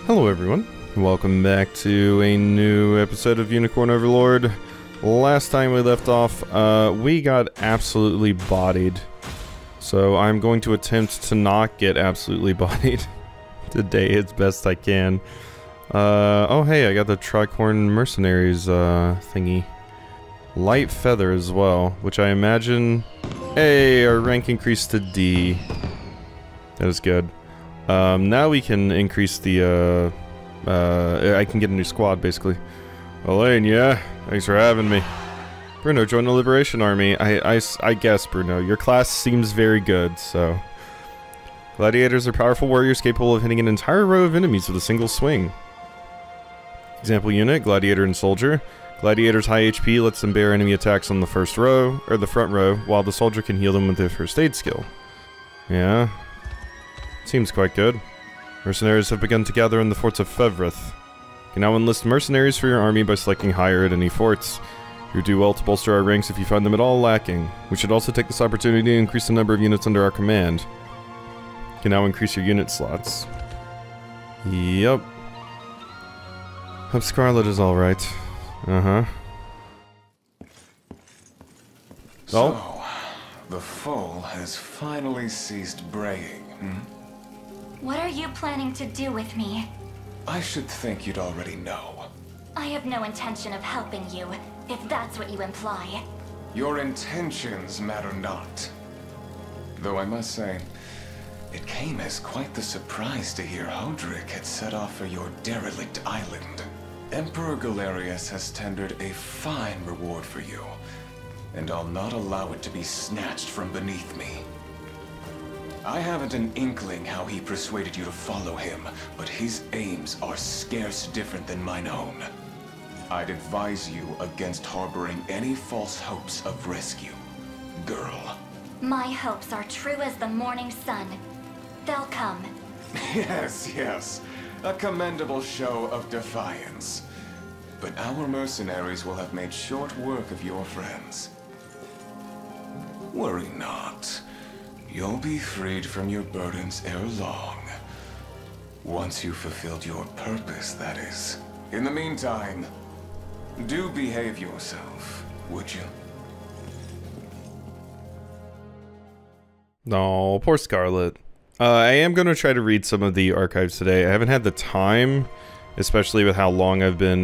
Hello everyone, welcome back to a new episode of Unicorn Overlord. Last time we left off, we got absolutely bodied. So I'm going to attempt to not get absolutely bodied today as best I can. Oh hey, I got the Tricorn Mercenaries thingy. Light Feather as well, which I imagine... Hey, our rank increased to D. That is good. Now we can increase the, I can get a new squad, basically. Elaine, yeah? Thanks for having me. Bruno, join the Liberation Army. I guess, Bruno. Your class seems very good, so... Gladiators are powerful warriors capable of hitting an entire row of enemies with a single swing. Example unit, Gladiator and Soldier. Gladiator's high HP lets them bear enemy attacks on the first row, or the front row, while the Soldier can heal them with their first aid skill. Yeah. Seems quite good. Mercenaries have begun to gather in the forts of Fevrith. You can now enlist mercenaries for your army by selecting higher at any forts. You do well to bolster our ranks if you find them at all lacking. We should also take this opportunity to increase the number of units under our command. You can now increase your unit slots. Yep. Hope Scarlet is alright. Uh-huh. So, the foal has finally ceased braying, hmm? What are you planning to do with me? I should think you'd already know. I have no intention of helping you, if that's what you imply. Your intentions matter not. Though I must say, it came as quite the surprise to hear Hodrick had set off for your derelict island. Emperor Galerius has tendered a fine reward for you, and I'll not allow it to be snatched from beneath me. I haven't an inkling how he persuaded you to follow him, but his aims are scarce different than mine own. I'd advise you against harboring any false hopes of rescue, girl. My hopes are true as the morning sun. They'll come. Yes. A commendable show of defiance. But our mercenaries will have made short work of your friends. Worry not. You'll be freed from your burdens ere long. Once you've fulfilled your purpose, that is. In the meantime, do behave yourself, would you? No, poor Scarlet. I am going to try to read some of the archives today. I haven't had the time, especially with how long I've been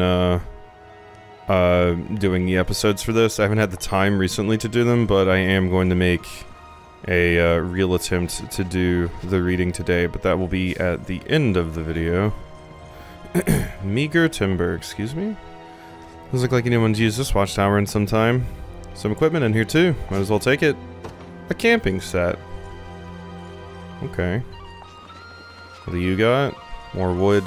doing the episodes for this. I haven't had the time recently to do them, but I am going to make a real attempt to do the reading today, but that will be at the end of the video. Meager timber, excuse me? Doesn't look like anyone's used this watchtower in some time. Some equipment in here too, might as well take it. A camping set. Okay. What do you got? More wood.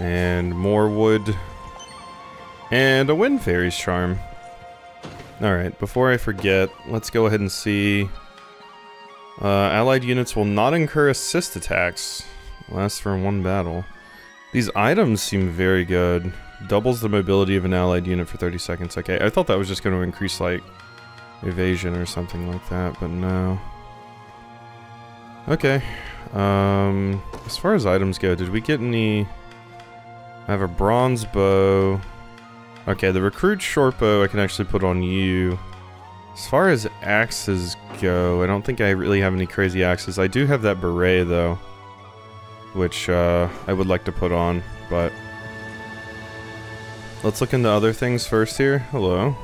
And more wood. And a wind fairy's charm. Alright, before I forget, let's go ahead and see. Allied units will not incur assist attacks. Lasts for one battle. These items seem very good. Doubles the mobility of an allied unit for 30 seconds. Okay, I thought that was just going to increase, like, evasion or something like that, but no. Okay. As far as items go, did we get any... I have a bronze bow. Okay, the recruit short bow I can actually put on you. As far as axes go, I don't think I really have any crazy axes. I do have that beret, though, which I would like to put on, but... Let's look into other things first here. Hello.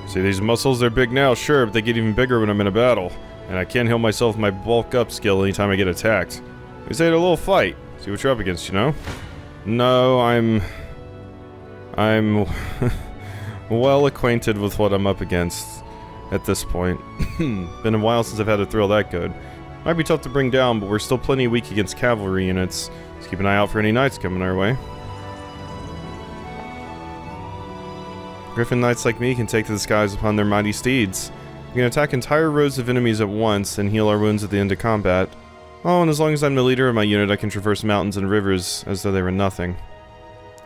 See, these muscles, they're big now, sure, but they get even bigger when I'm in a battle. And I can't heal myself with my bulk up skill anytime I get attacked. We say a little fight. See what you're up against, you know? No, I'm well acquainted with what I'm up against at this point. Been a while since I've had a thrill that good. Might be tough to bring down, but we're still plenty weak against cavalry units. Let's keep an eye out for any knights coming our way. Griffin knights like me can take to the skies upon their mighty steeds. We can attack entire rows of enemies at once and heal our wounds at the end of combat. Oh, and as long as I'm the leader of my unit, I can traverse mountains and rivers as though they were nothing.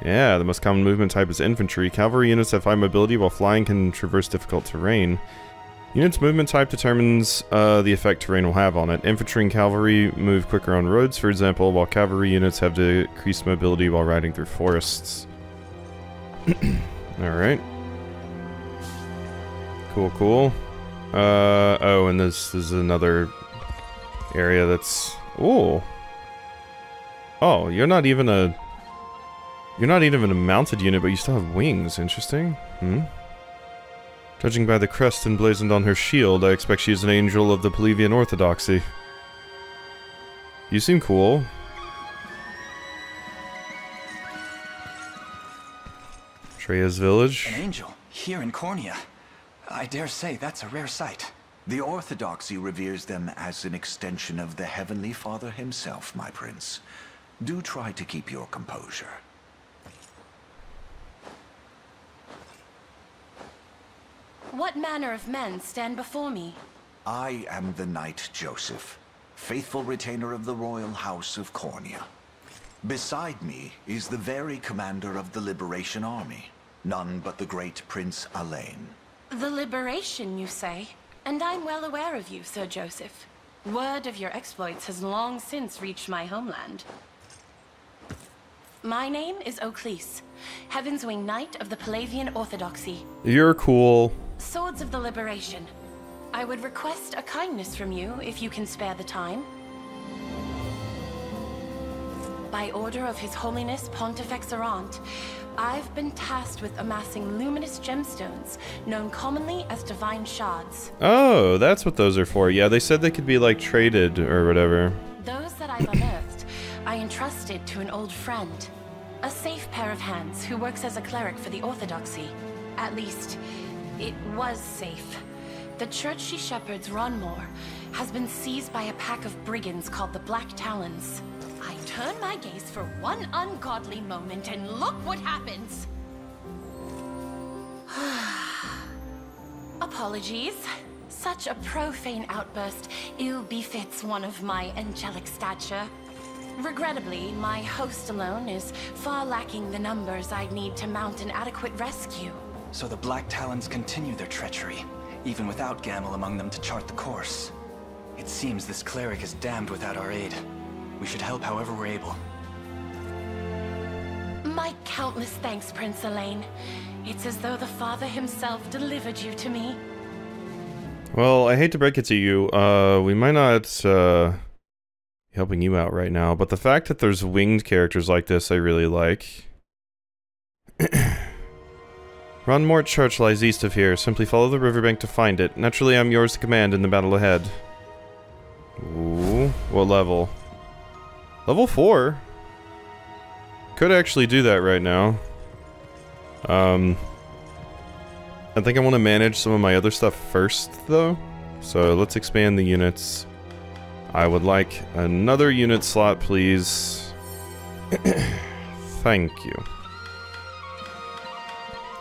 Yeah, the most common movement type is infantry. Cavalry units have high mobility, while flying can traverse difficult terrain. Unit's movement type determines the effect terrain will have on it. Infantry and cavalry move quicker on roads, for example, while cavalry units have decreased mobility while riding through forests. Alright. Cool, cool. Oh, and this is another area that's... Ooh. Oh, you're not even a mounted unit, but you still have wings. Interesting. Judging by the crest emblazoned on her shield, I expect she is an angel of the Pelavian Orthodoxy. You seem cool. Treya's village. An angel, here in Cornia. I dare say that's a rare sight. The Orthodoxy reveres them as an extension of the Heavenly Father himself, my prince. Do try to keep your composure. What manner of men stand before me? I am the Knight Joseph, faithful retainer of the royal house of Cornia. Beside me is the very commander of the Liberation Army, none but the great Prince Alain. The Liberation, you say? And I'm well aware of you, Sir Joseph. Word of your exploits has long since reached my homeland. My name is Oclise, Heaven's Wing Knight of the Pelavian Orthodoxy. You're cool. Swords of the Liberation. I would request a kindness from you if you can spare the time. By order of His Holiness Pontifex Errant, I've been tasked with amassing luminous gemstones, known commonly as divine shards. Oh, that's what those are for. Yeah, they said they could be like traded or whatever. Those that I've unearthed, I entrusted to an old friend. A safe pair of hands who works as a cleric for the Orthodoxy. At least, it was safe. The church she shepherds, Ronmore, has been seized by a pack of brigands called the Black Talons. I turn my gaze for one ungodly moment and look what happens! Apologies. Such a profane outburst ill befits one of my angelic stature. Regrettably, my host alone is far lacking the numbers I'd need to mount an adequate rescue. So the Black Talons continue their treachery, even without Gamel among them to chart the course. It seems this cleric is damned without our aid. We should help however we're able. My countless thanks, Prince Alain. It's as though the Father himself delivered you to me. Well, I hate to break it to you, we might not, be helping you out right now, but the fact that there's winged characters like this I really like. Ronmort Church lies east of here. Simply follow the riverbank to find it. Naturally, I'm yours to command in the battle ahead. Ooh, what level? Level 4? Could actually do that right now. I think I want to manage some of my other stuff first, though. So let's expand the units. I would like another unit slot, please. Thank you.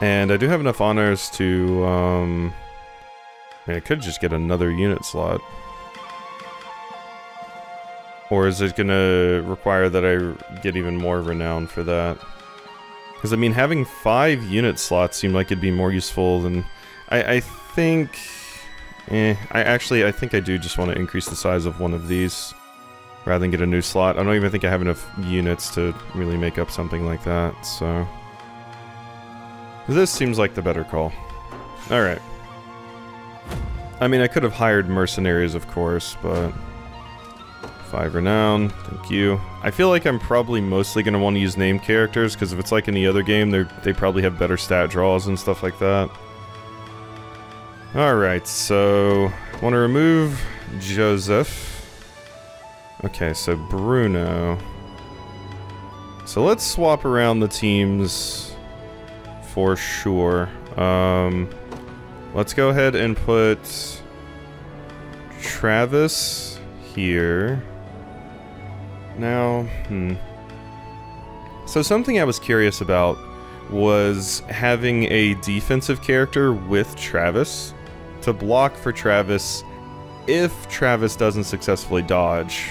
And I do have enough honors to, I could just get another unit slot. Or is it gonna require that I get even more renown for that? Because, I mean, having 5 unit slots seemed like it'd be more useful than... I think... I think I do just want to increase the size of one of these, rather than get a new slot. I don't even think I have enough units to really make up something like that, so... This seems like the better call. Alright. I mean, I could have hired mercenaries, of course, but... 5 renown, thank you. I feel like I'm probably mostly going to want to use named characters, because if it's like any other game, they probably have better stat draws and stuff like that. Alright, so... want to remove Joseph. Okay, so Bruno. So let's swap around the teams for sure. Let's go ahead and put Travis here. Now, So something I was curious about was having a defensive character with Travis to block for Travis if Travis doesn't successfully dodge,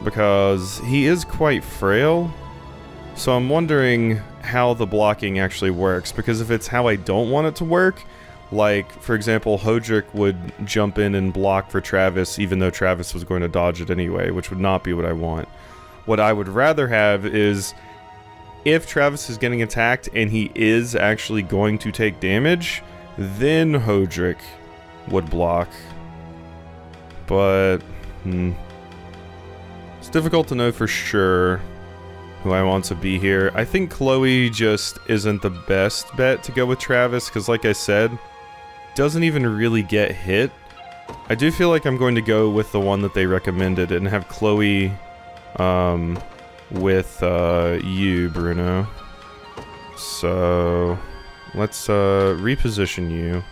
because he is quite frail. So I'm wondering how the blocking actually works, because if it's how I don't want it to work, like, for example, Hodrick would jump in and block for Travis even though Travis was going to dodge it anyway, which would not be what I want. What I would rather have is, if Travis is getting attacked and he is actually going to take damage, then Hodrick would block. But, it's difficult to know for sure who I want to be here. I think Chloe just isn't the best bet to go with Travis, because like I said, doesn't even really get hit. I do feel like I'm going to go with the one that they recommended and have Chloe with you, Bruno. So let's reposition you.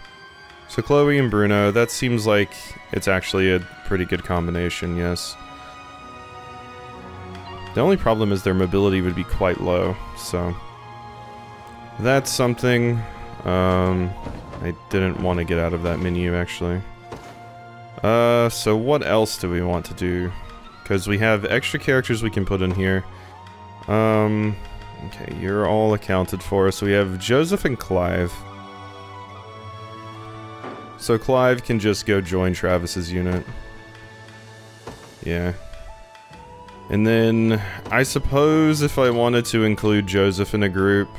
So Chloe and Bruno, that seems like it's actually a pretty good combination, yes. The only problem is their mobility would be quite low, so that's something I didn't want to get out of that menu, actually. So what else do we want to do? Because we have extra characters we can put in here. Okay, you're all accounted for. So we have Joseph and Clive. So Clive can just go join Travis's unit. Yeah. And then, I suppose if I wanted to include Joseph in a group,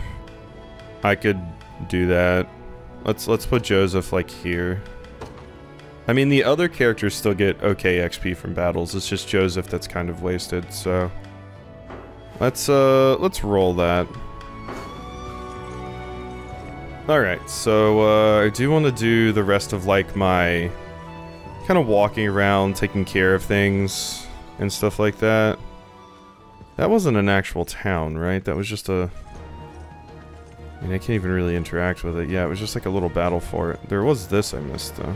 I could do that. Let's put Joseph, like, here. I mean, the other characters still get okay XP from battles. It's just Joseph that's kind of wasted, so... Let's roll that. Alright, so, I do want to do the rest of, like, my... kind of walking around, taking care of things, and stuff like that. That wasn't an actual town, right? That was just a... I mean, I can't even really interact with it. Yeah, it was just like a little battle for it. There was this I missed, though.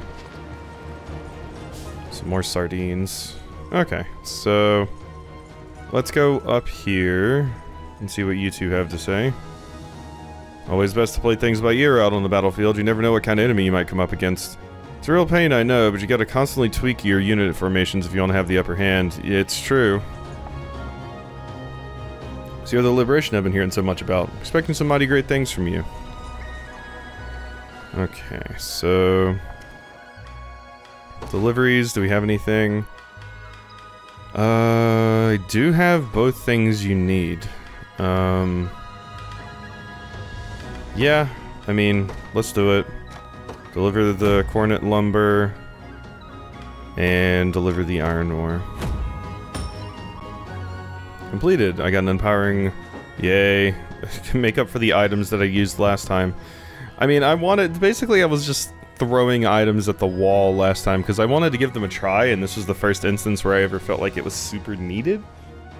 Some more sardines. Okay, so... let's go up here and see what you two have to say. Always best to play things by ear out on the battlefield. You never know what kind of enemy you might come up against. It's a real pain, I know, but you gotta constantly tweak your unit formations if you want to have the upper hand. It's true. So you're the Liberation I've been hearing so much about. Expecting some mighty great things from you. Okay, so... deliveries, do we have anything? I do have both things you need. Yeah, I mean, let's do it. Deliver the Cornet lumber, and deliver the iron ore. Completed. I got an empowering. Yay. Make up for the items that I used last time. I mean, I wanted... basically, I was just throwing items at the wall last time, because I wanted to give them a try, and this was the first instance where I ever felt like it was super needed.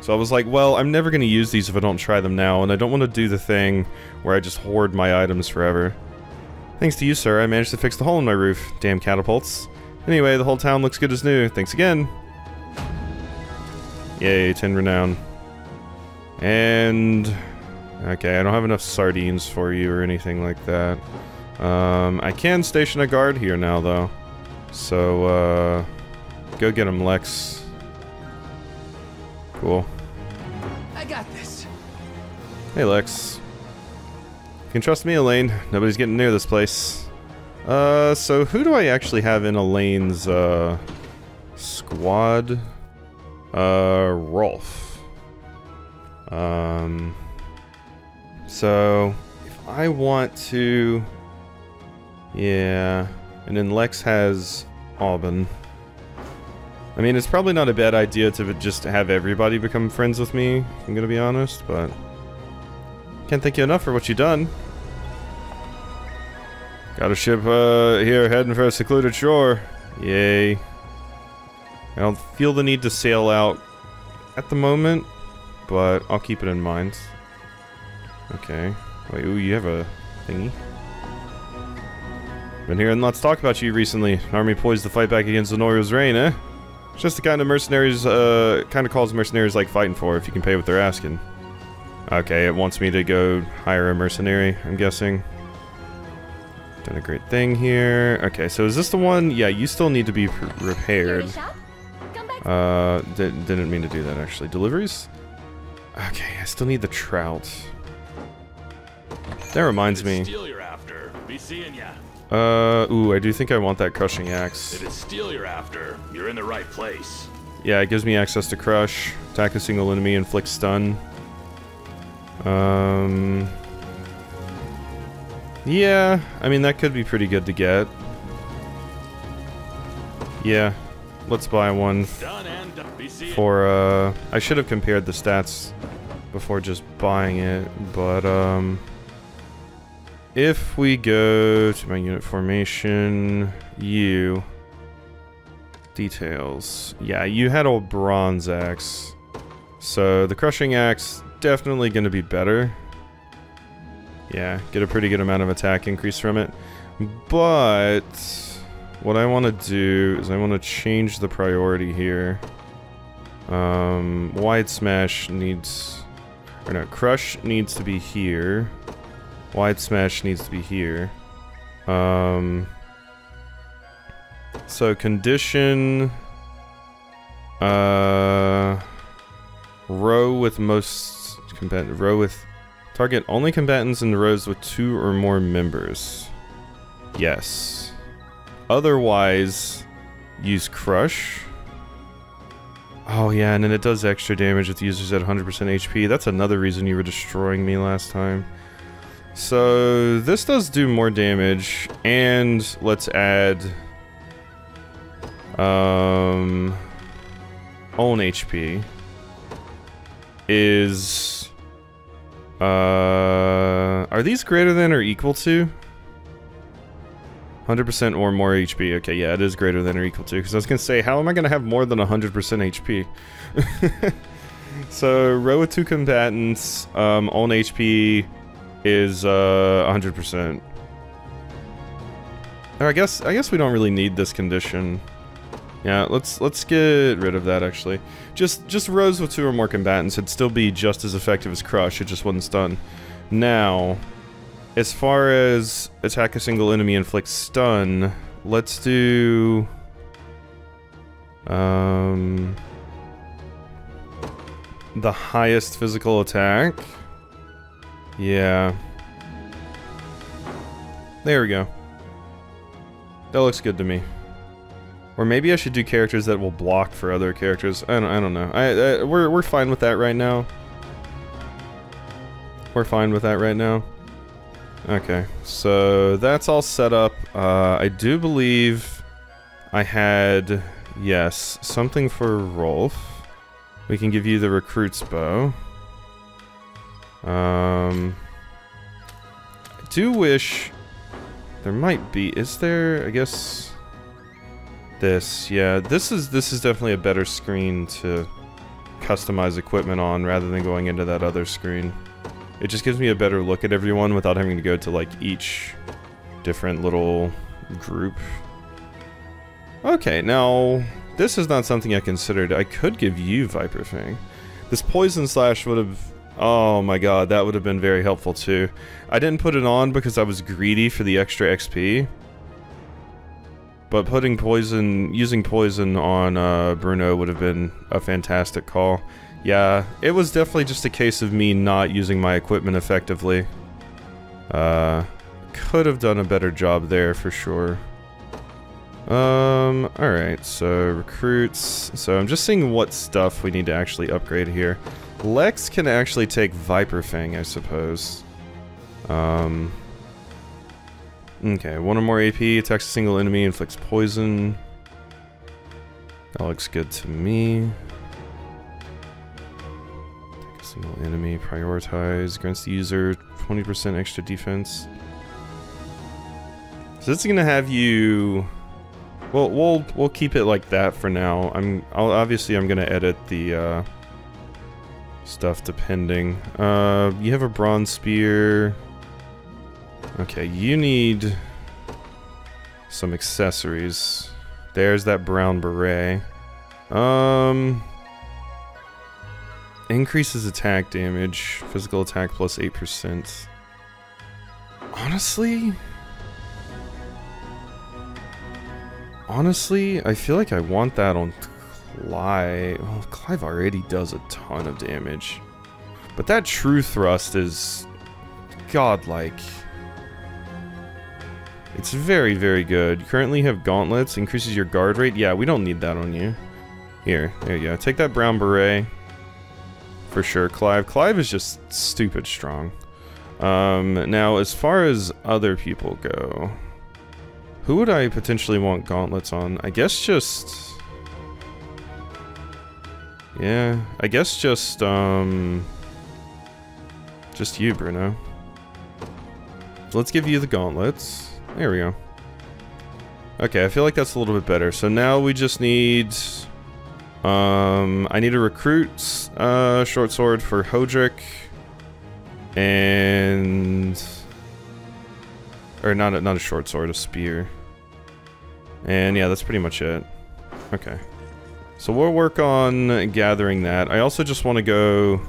So I was like, well, I'm never going to use these if I don't try them now, and I don't want to do the thing where I just hoard my items forever. Thanks to you, sir, I managed to fix the hole in my roof. Damn catapults. Anyway, the whole town looks good as new. Thanks again. Yay, 10 renown. And... okay, I don't have enough sardines for you or anything like that. I can station a guard here now, though. So, go get him, Lex. Cool. I got this. Hey, Lex. You can trust me, Elaine. Nobody's getting near this place. So who do I actually have in Elaine's, squad? Rolf. So, if I want to... yeah, and then Lex has Aubin. I mean, it's probably not a bad idea to just have everybody become friends with me, if I'm gonna be honest, but... can't thank you enough for what you've done. Got a ship, here heading for a secluded shore. Yay. I don't feel the need to sail out at the moment, but I'll keep it in mind. Okay. Wait, ooh, you have a thingy. Been hearing lots talk about you recently. An army poised to fight back against Zenoria's reign, eh? It's just the kind of mercenaries, kind of calls mercenaries like fighting for if you can pay what they're asking. Okay, it wants me to go hire a mercenary, I'm guessing. Done a great thing here. Okay, so is this the one? Yeah, you still need to be repaired. Didn't mean to do that, actually. Deliveries? Okay, I still need the trout. That reminds me. Steel you're after. Be seeing ya. Ooh, I do think I want that crushing axe. If it's steel you're after, you're in the right place. Yeah, it gives me access to crush, attack a single enemy, inflict stun. Yeah, I mean, that could be pretty good to get. Yeah, let's buy one Done and done. Be seeing. for, I should have compared the stats before just buying it, but, if we go to my unit formation, you... Details. Yeah, you had a bronze axe. So, the crushing axe, definitely gonna be better. Yeah, get a pretty good amount of attack increase from it. But what I want to do is I want to change the priority here. Wide smash needs... Or no, crush needs to be here. Wide smash needs to be here. So condition... row with most... row with... Target only combatants in rows with 2 or more members. Yes. Otherwise, use crush. Oh yeah, and then it does extra damage with users at 100% HP. That's another reason you were destroying me last time. So this does do more damage, and let's add own HP is are these greater than or equal to 100% or more HP? Okay, yeah, it is greater than or equal to, because I was gonna say, how am I gonna have more than 100% HP? So row with 2 combatants, own HP is 100%. Or I guess we don't really need this condition. Yeah, let's get rid of that actually. Just rows with 2 or more combatants, it'd still be just as effective as crush, it just wouldn't stun. Now, as far as attack a single enemy, inflict stun, let's do the highest physical attack. Yeah. There we go. That looks good to me. Or maybe I should do characters that will block for other characters. I don't know. We're fine with that right now. We're fine with that right now. Okay, so that's all set up. I do believe I had, yes, something for Rolf. We can give you the recruit's bow. I do wish there might be. Is there? I guess. This, yeah, this is definitely a better screen to customize equipment on rather than going into that other screen. It just gives me a better look at everyone without having to go to like each different little group. Okay, now this is not something I considered. I could give you Viper Fang. This poison slash would have, oh my god, that would have been very helpful too. I didn't put it on because I was greedy for the extra XP. But putting poison, using poison on Bruno would have been a fantastic call. Yeah, it was definitely just a case of me not using my equipment effectively. Could have done a better job there for sure. Alright, so recruits. So I'm just seeing what stuff we need to actually upgrade here. Lex can actually take Viper Fang, I suppose. Okay, 1 or more AP, attacks a single enemy, inflicts poison. That looks good to me. Attack a single enemy, prioritize, grants the user 20% extra defense. So this is gonna have you. Well, we'll keep it like that for now. Obviously I'm gonna edit the stuff depending. You have a bronze spear. Okay, you need some accessories. There's that brown beret. Increases attack damage, physical attack plus 8%. Honestly, I feel like I want that on Clive. Well, Clive already does a ton of damage. But that true thrust is godlike. It's very, very good. You currently have gauntlets, increases your guard rate. Yeah, we don't need that on you. Here, there you go. Take that brown beret. For sure, Clive. Clive is just stupid strong. Now, as far as other people go, who would I potentially want gauntlets on? I guess just... Yeah, I guess just you, Bruno. Let's give you the gauntlets. There we go. Okay, I feel like that's a little bit better. So now we just need... I need a recruit short sword for Hodrick. And... Or not a short sword, a spear. And yeah, that's pretty much it. Okay. So we'll work on gathering that. I also just want to go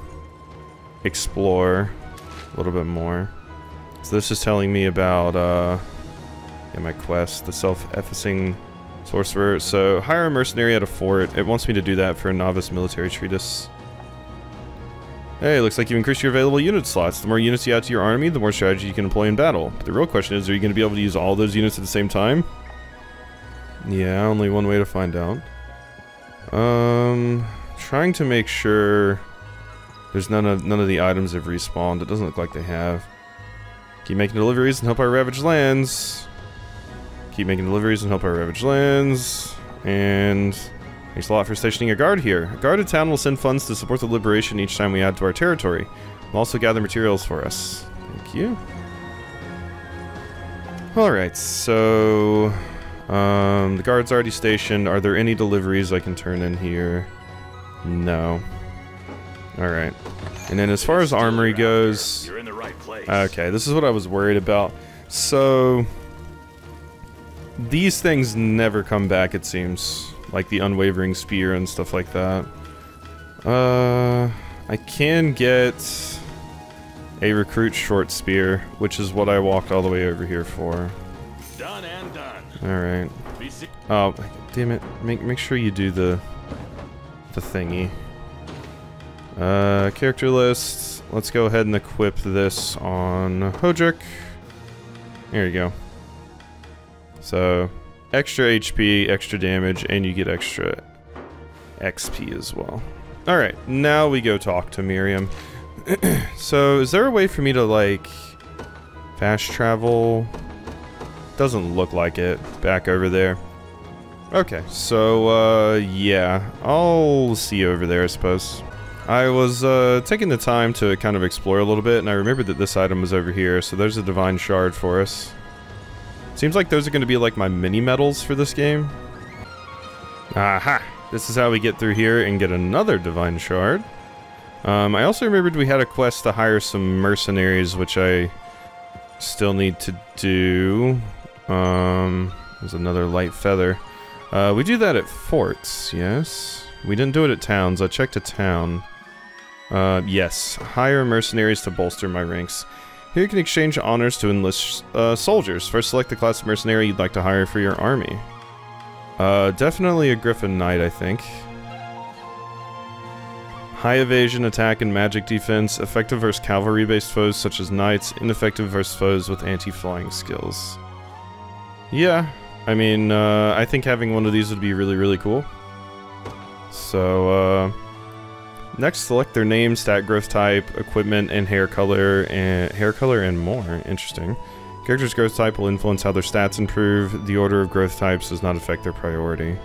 explore a little bit more. So this is telling me about yeah, my quest, the self-effacing sorcerer. So hire a mercenary at a fort. It wants me to do that for a novice military treatise. Hey, looks like you increased your available unit slots. The more units you add to your army, the more strategy you can employ in battle. But the real question is, are you going to be able to use all those units at the same time? Yeah, only one way to find out. Trying to make sure there's none of the items have respawned. It doesn't look like they have. Keep making deliveries and help our ravaged lands. Keep making deliveries and help our ravaged lands. And thanks a lot for stationing a guard here. A guard at town will send funds to support the liberation each time we add to our territory. We'll also gather materials for us. Thank you. Alright, so... the guard's already stationed. Are there any deliveries I can turn in here? No. Alright. And then as far as armory goes... You're in the right place. Okay, this is what I was worried about. So... These things never come back, it seems. Like the unwavering spear and stuff like that. I can get a recruit short spear, which is what I walked all the way over here for. Done and done. Alright. Oh, damn it. Make sure you do the thingy. Character list. Let's go ahead and equip this on Hodrick. There you go. So, extra HP, extra damage, and you get extra XP as well. Alright, now we go talk to Miriam. So, is there a way for me to, like, fast travel? Doesn't look like it. Back over there. Okay, so, yeah. I'll see you over there, I suppose. I was, taking the time to kind of explore a little bit, and I remembered that this item was over here, so there's a Divine Shard for us. Seems like those are going to be, like, my mini-medals for this game. Aha! This is how we get through here and get another Divine Shard. I also remembered we had a quest to hire some mercenaries, which I still need to do. There's another light feather. We do that at forts, yes? We didn't do it at towns. I checked a town. Yes. Hire mercenaries to bolster my ranks. Here you can exchange honors to enlist soldiers. First select the class of mercenary you'd like to hire for your army. Definitely a Griffin Knight, I think. High evasion, attack, and magic defense. Effective versus cavalry-based foes such as knights. Ineffective versus foes with anti-flying skills. Yeah, I mean, I think having one of these would be really, really cool. So, next select their name, stat growth type, equipment, and hair color and more. Interesting. Character's growth type will influence how their stats improve. The order of growth types does not affect their priority.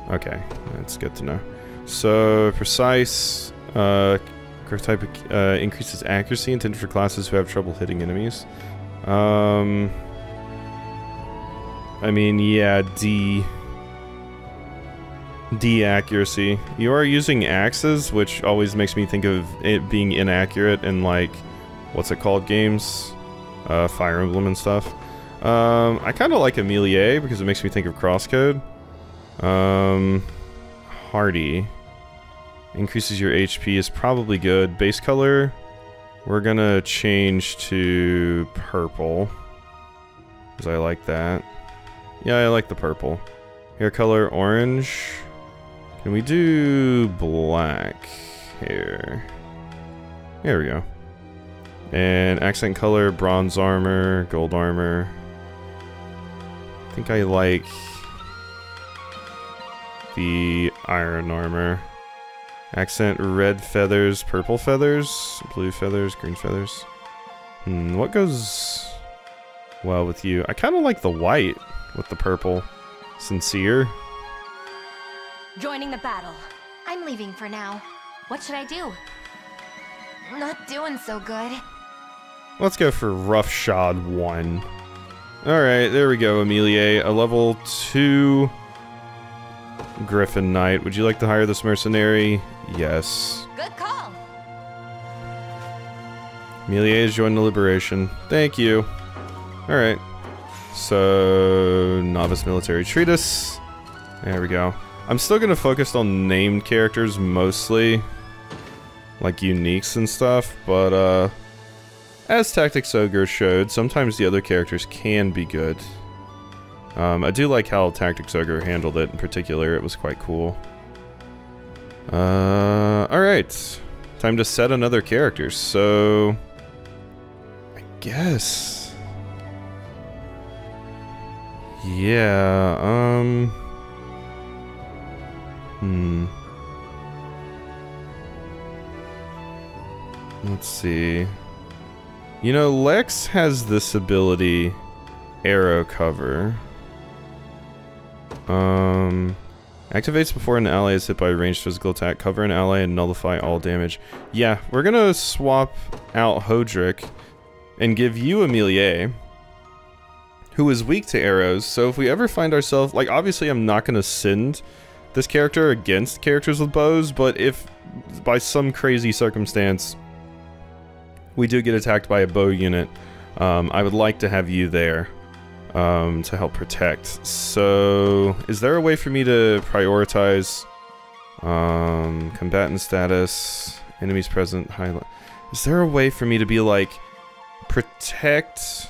Okay, that's good to know. So, precise, growth type increases accuracy, intended for classes who have trouble hitting enemies. I mean, yeah, D accuracy. You are using axes, which always makes me think of it being inaccurate in, like, what's it called games? Fire Emblem and stuff. I kind of like Amelie because it makes me think of Crosscode. Hardy. Increases your HP is probably good. Base color, we're gonna change to purple. Because I like that. Yeah, I like the purple. Hair color, orange. Can we do black hair? There we go. And accent color, bronze armor, gold armor. I think I like the iron armor. Accent red feathers, purple feathers, blue feathers, green feathers. What goes well with you? I kind of like the white with the purple. Sincere. Joining the battle. I'm leaving for now. What should I do? Not doing so good. Let's go for Roughshod 1. Alright, there we go, Amelie. A level 2 Griffin Knight. Would you like to hire this mercenary? Yes. Good call. Amelie has joined the Liberation. Thank you. Alright. So, Novice Military Treatise. There we go. I'm still gonna focus on named characters mostly. Like uniques and stuff, but as Tactics Ogre showed, sometimes the other characters can be good. I do like how Tactics Ogre handled it in particular, it was quite cool. Alright. Time to set another character, so... I guess... Yeah, Let's see. You know, Lex has this ability, Arrow Cover. Activates before an ally is hit by a ranged physical attack. Cover an ally and nullify all damage. Yeah, we're gonna swap out Hodrick and give you Amelie, who is weak to arrows. So if we ever find ourselves, like, obviously I'm not gonna send this character against characters with bows, but if by some crazy circumstance we do get attacked by a bow unit, I would like to have you there to help protect. So, is there a way for me to prioritize combatant status, enemies present, highlight? Is there a way for me to be like, protect,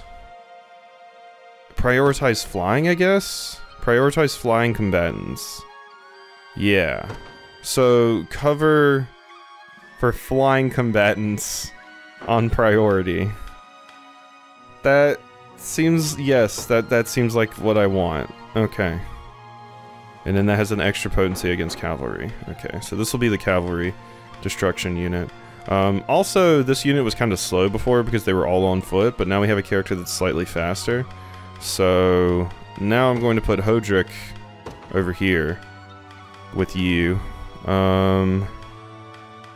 prioritize flying, I guess? Prioritize flying combatants. Yeah. So, cover for flying combatants on priority. That seems, yes, that seems like what I want. Okay. And then that has an extra potency against cavalry. Okay, so this will be the cavalry destruction unit. Also, this unit was kind of slow before because they were all on foot, but now we have a character that's slightly faster. So, now I'm going to put Hodrick over here with you.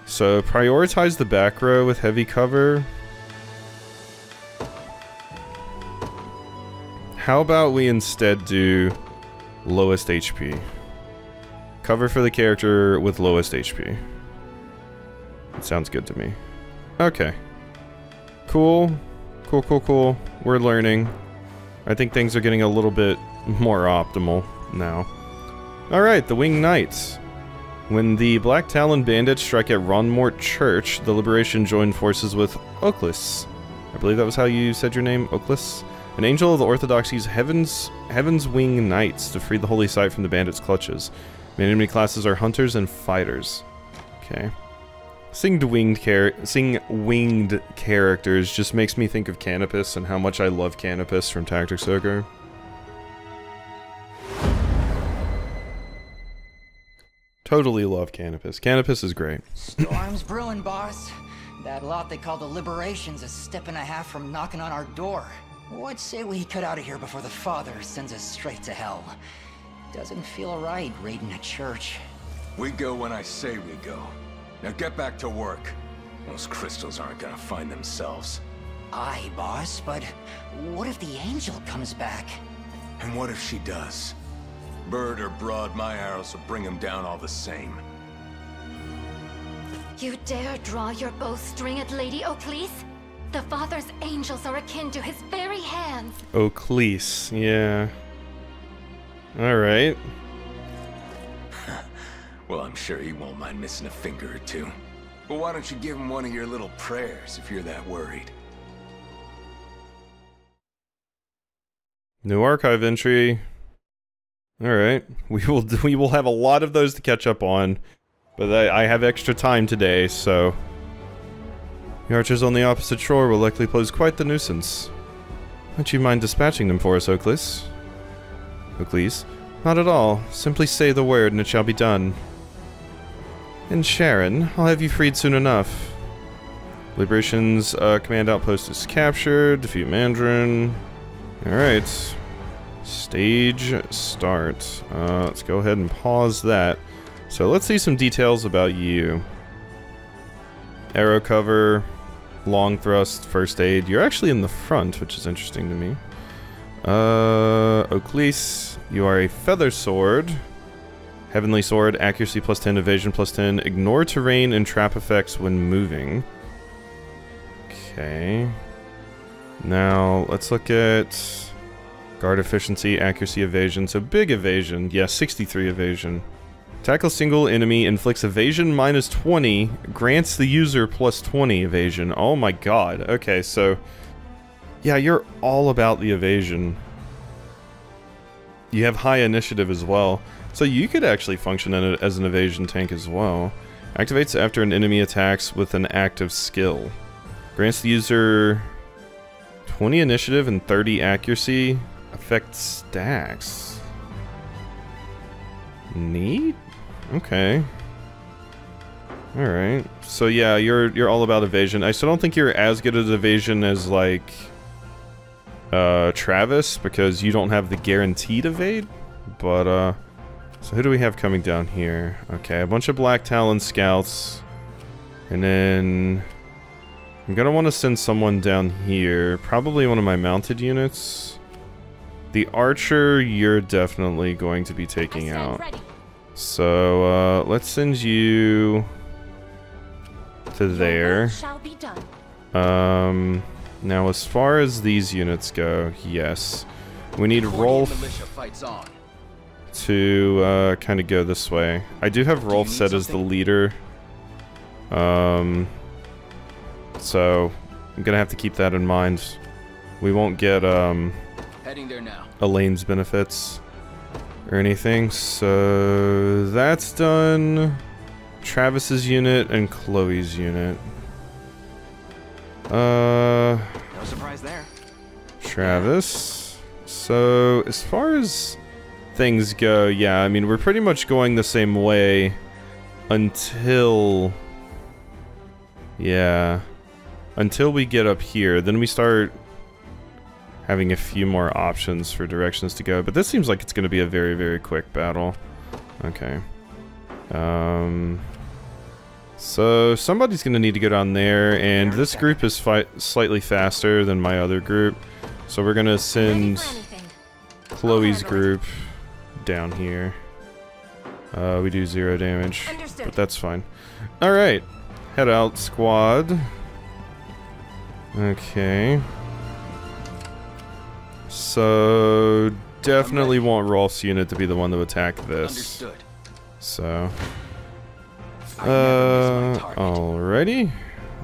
So prioritize the back row with heavy cover. How about we instead do lowest HP? Cover for the character with lowest HP. That sounds good to me. Okay. Cool. Cool, cool, cool. We're learning. I think things are getting a little bit more optimal now. Alright, the Winged Knights. When the Black Talon bandits strike at Ronmort Church, the Liberation joined forces with Oklis. I believe that was how you said your name, Oklis? An angel of the Orthodoxy's Heaven's Winged Knights to free the holy site from the bandits' clutches. Main enemy classes are hunters and fighters. Okay. Seeing winged characters just makes me think of Canopus and how much I love Canopus from Tactics Ogre. Totally love Canopus. Canopus is great. Storm's brewing, boss. That lot they call the Liberation's a step and a half from knocking on our door. What say we cut out of here before the Father sends us straight to hell? Doesn't feel right raiding a church. We go when I say we go. Now get back to work. Those crystals aren't gonna find themselves. Aye, boss, but what if the angel comes back? And what if she does? Bird or broad, my arrows will bring him down all the same. You dare draw your bowstring at Lady Oklis? The Father's angels are akin to his very hands. Oklis, yeah. Alright. Well, I'm sure he won't mind missing a finger or two. But why don't you give him one of your little prayers if you're that worried? New archive entry. Alright. We will have a lot of those to catch up on. But I have extra time today, so... The archers on the opposite shore will likely pose quite the nuisance. Would you mind dispatching them for us, Oklis? Oakleys. Not at all. Simply say the word and it shall be done. And Sharon, I'll have you freed soon enough. Liberation's command outpost is captured. Defeat Mandarin. Alright. Stage start. Let's go ahead and pause that. So let's see some details about you. Arrow cover, long thrust, first aid. You're actually in the front, which is interesting to me. Oakleys, you are a feather sword. Heavenly sword, accuracy +10, evasion +10, ignore terrain and trap effects when moving. Okay. Now, let's look at guard efficiency, accuracy, evasion. So big evasion. Yeah, 63 evasion. Tackle single enemy, inflicts evasion -20, grants the user +20 evasion. Oh my god. Okay, so... yeah, you're all about the evasion. You have high initiative as well. So you could actually function as an evasion tank as well. Activates after an enemy attacks with an active skill. Grants the user 20 initiative and 30 accuracy. Affects stacks. Neat? Okay. Alright. So yeah, you're all about evasion. I still don't think you're as good at evasion as like Travis, because you don't have the guaranteed evade. But so who do we have coming down here? Okay, a bunch of Black Talon scouts. And then I'm gonna want to send someone down here. Probably one of my mounted units. The archer, you're definitely going to be taking out. Ready. So, let's send you to there. Shall be done. Now as far as these units go, yes. We need Rolf to, kind of go this way. I do have Rolf set as the leader. So, I'm gonna have to keep that in mind. We won't get, Heading there now. Elaine's benefits or anything, so that's done. Travis's unit and Chloe's unit. No surprise there. Travis. So as far as things go, yeah, I mean we're pretty much going the same way until until we get up here. Then we start having a few more options for directions to go, but this seems like it's going to be a very, very quick battle. Okay. So somebody's going to need to go down there, and this group is slightly faster than my other group, so we're going to send Chloe's group down here. We do 0 damage, but that's fine. Alright, head out, squad. Okay. So, definitely want Rolf's unit to be the one to attack this. Understood. So, alrighty.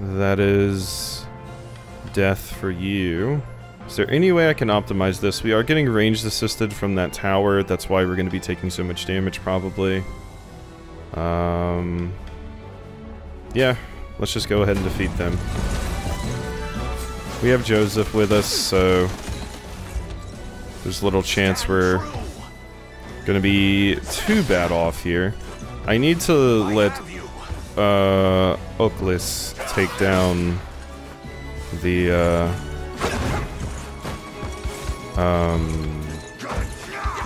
That is death for you. Is there any way I can optimize this? We are getting ranged assisted from that tower. That's why we're going to be taking so much damage, probably. Yeah, let's just go ahead and defeat them. We have Joseph with us, so there's little chance we're gonna be too bad off here. I need to let Oakleys take down the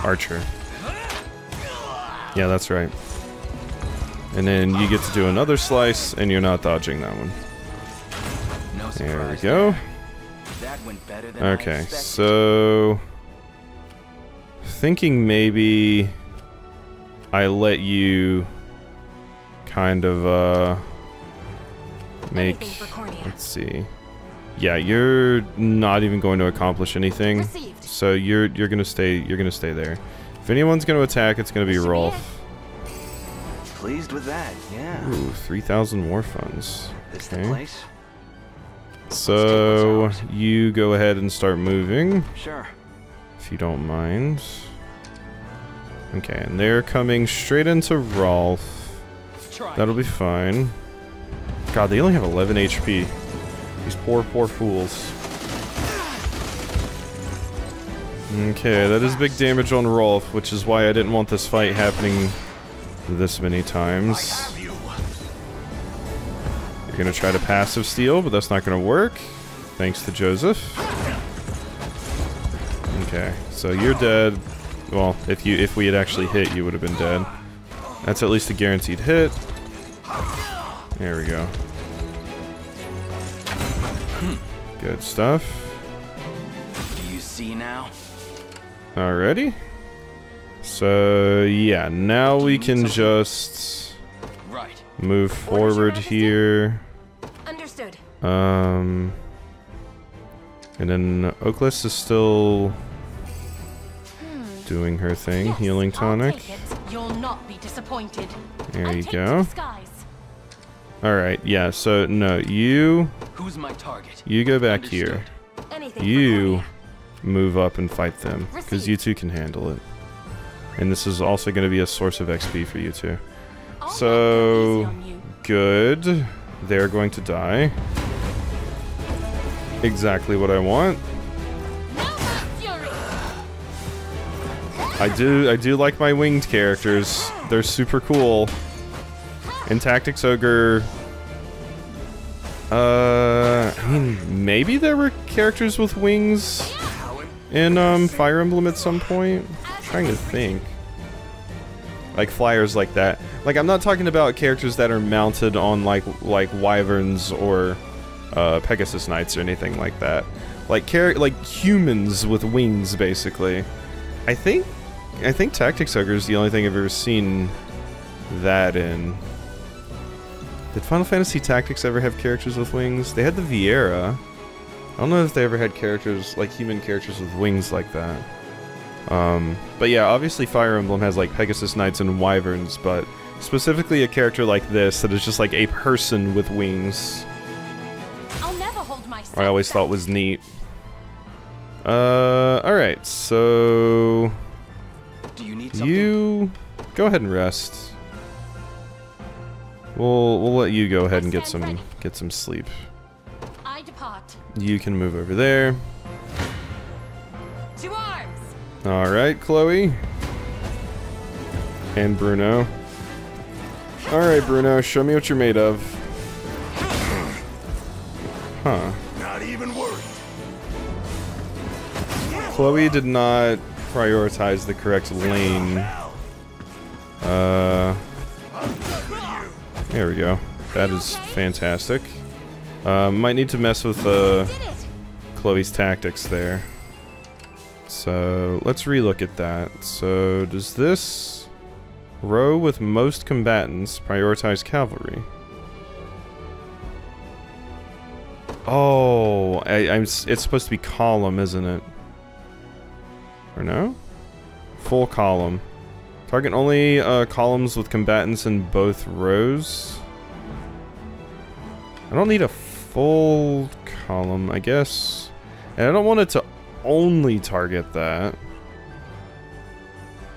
archer. Yeah, that's right. And then you get to do another slice, and you're not dodging that one. There we go. Okay, so thinking maybe I let you kind of make, let's see. Yeah, you're not even going to accomplish anything. So you're gonna stay there. If anyone's gonna attack, it's gonna be Rolf. Pleased with that, yeah. Ooh, 3,000 war funds. This the place? So you go ahead and start moving. Sure. If you don't mind. Okay, and they're coming straight into Rolf. That'll be fine. God, they only have 11 HP. These poor, poor fools. Okay, that is big damage on Rolf, which is why I didn't want this fight happening this many times. You're gonna try to passive steal, but that's not gonna work. Thanks to Joseph. Okay, so you're dead. Well, if we had actually hit, you would have been dead. That's at least a guaranteed hit. There we go. Good stuff. Do you see now? Alrighty. So, yeah, now we can just move forward here. Understood. And then Oakless is still doing her thing, Yes, healing tonic. I'll take it. You'll not be disappointed. There I you take go. the disguise. Alright, yeah, so no, you Who's my target? go back Understood. here. Anything for You Cornea. move up and fight them, because you two can handle it. And this is also going to be a source of XP for you two. I'll So, not go easy on you. good. They're going to die. Exactly what I want. No more fury. I do like my winged characters. They're super cool. In Tactics Ogre, I mean, maybe there were characters with wings in Fire Emblem at some point. I'm trying to think. Like flyers like that. Like, I'm not talking about characters that are mounted on like wyverns or Pegasus Knights or anything like that. Like humans with wings, basically. I think Tactics Ogre is the only thing I've ever seen that in. Did Final Fantasy Tactics ever have characters with wings? They had the Viera. I don't know if they ever had characters, like human characters with wings like that. But yeah, obviously Fire Emblem has like Pegasus Knights and Wyverns, but specifically a character like this that is just like a person with wings, I'll never hold myself I always thought was neat. Alright, so Do you need something? you go ahead and rest. We'll let you go ahead and get some sleep. I depart. You can move over there. To arms. Alright, Chloe. And Bruno. Alright, Bruno, show me what you're made of. Huh. Not even worth. Chloe did not prioritize the correct lane. There we go. That is fantastic. Might need to mess with Chloe's tactics there. So let's relook at that. So does this row with most combatants prioritize cavalry? Oh, it's supposed to be column, isn't it? Or no? Full column. Target only columns with combatants in both rows. I don't need a full column, I guess. And I don't want it to only target that.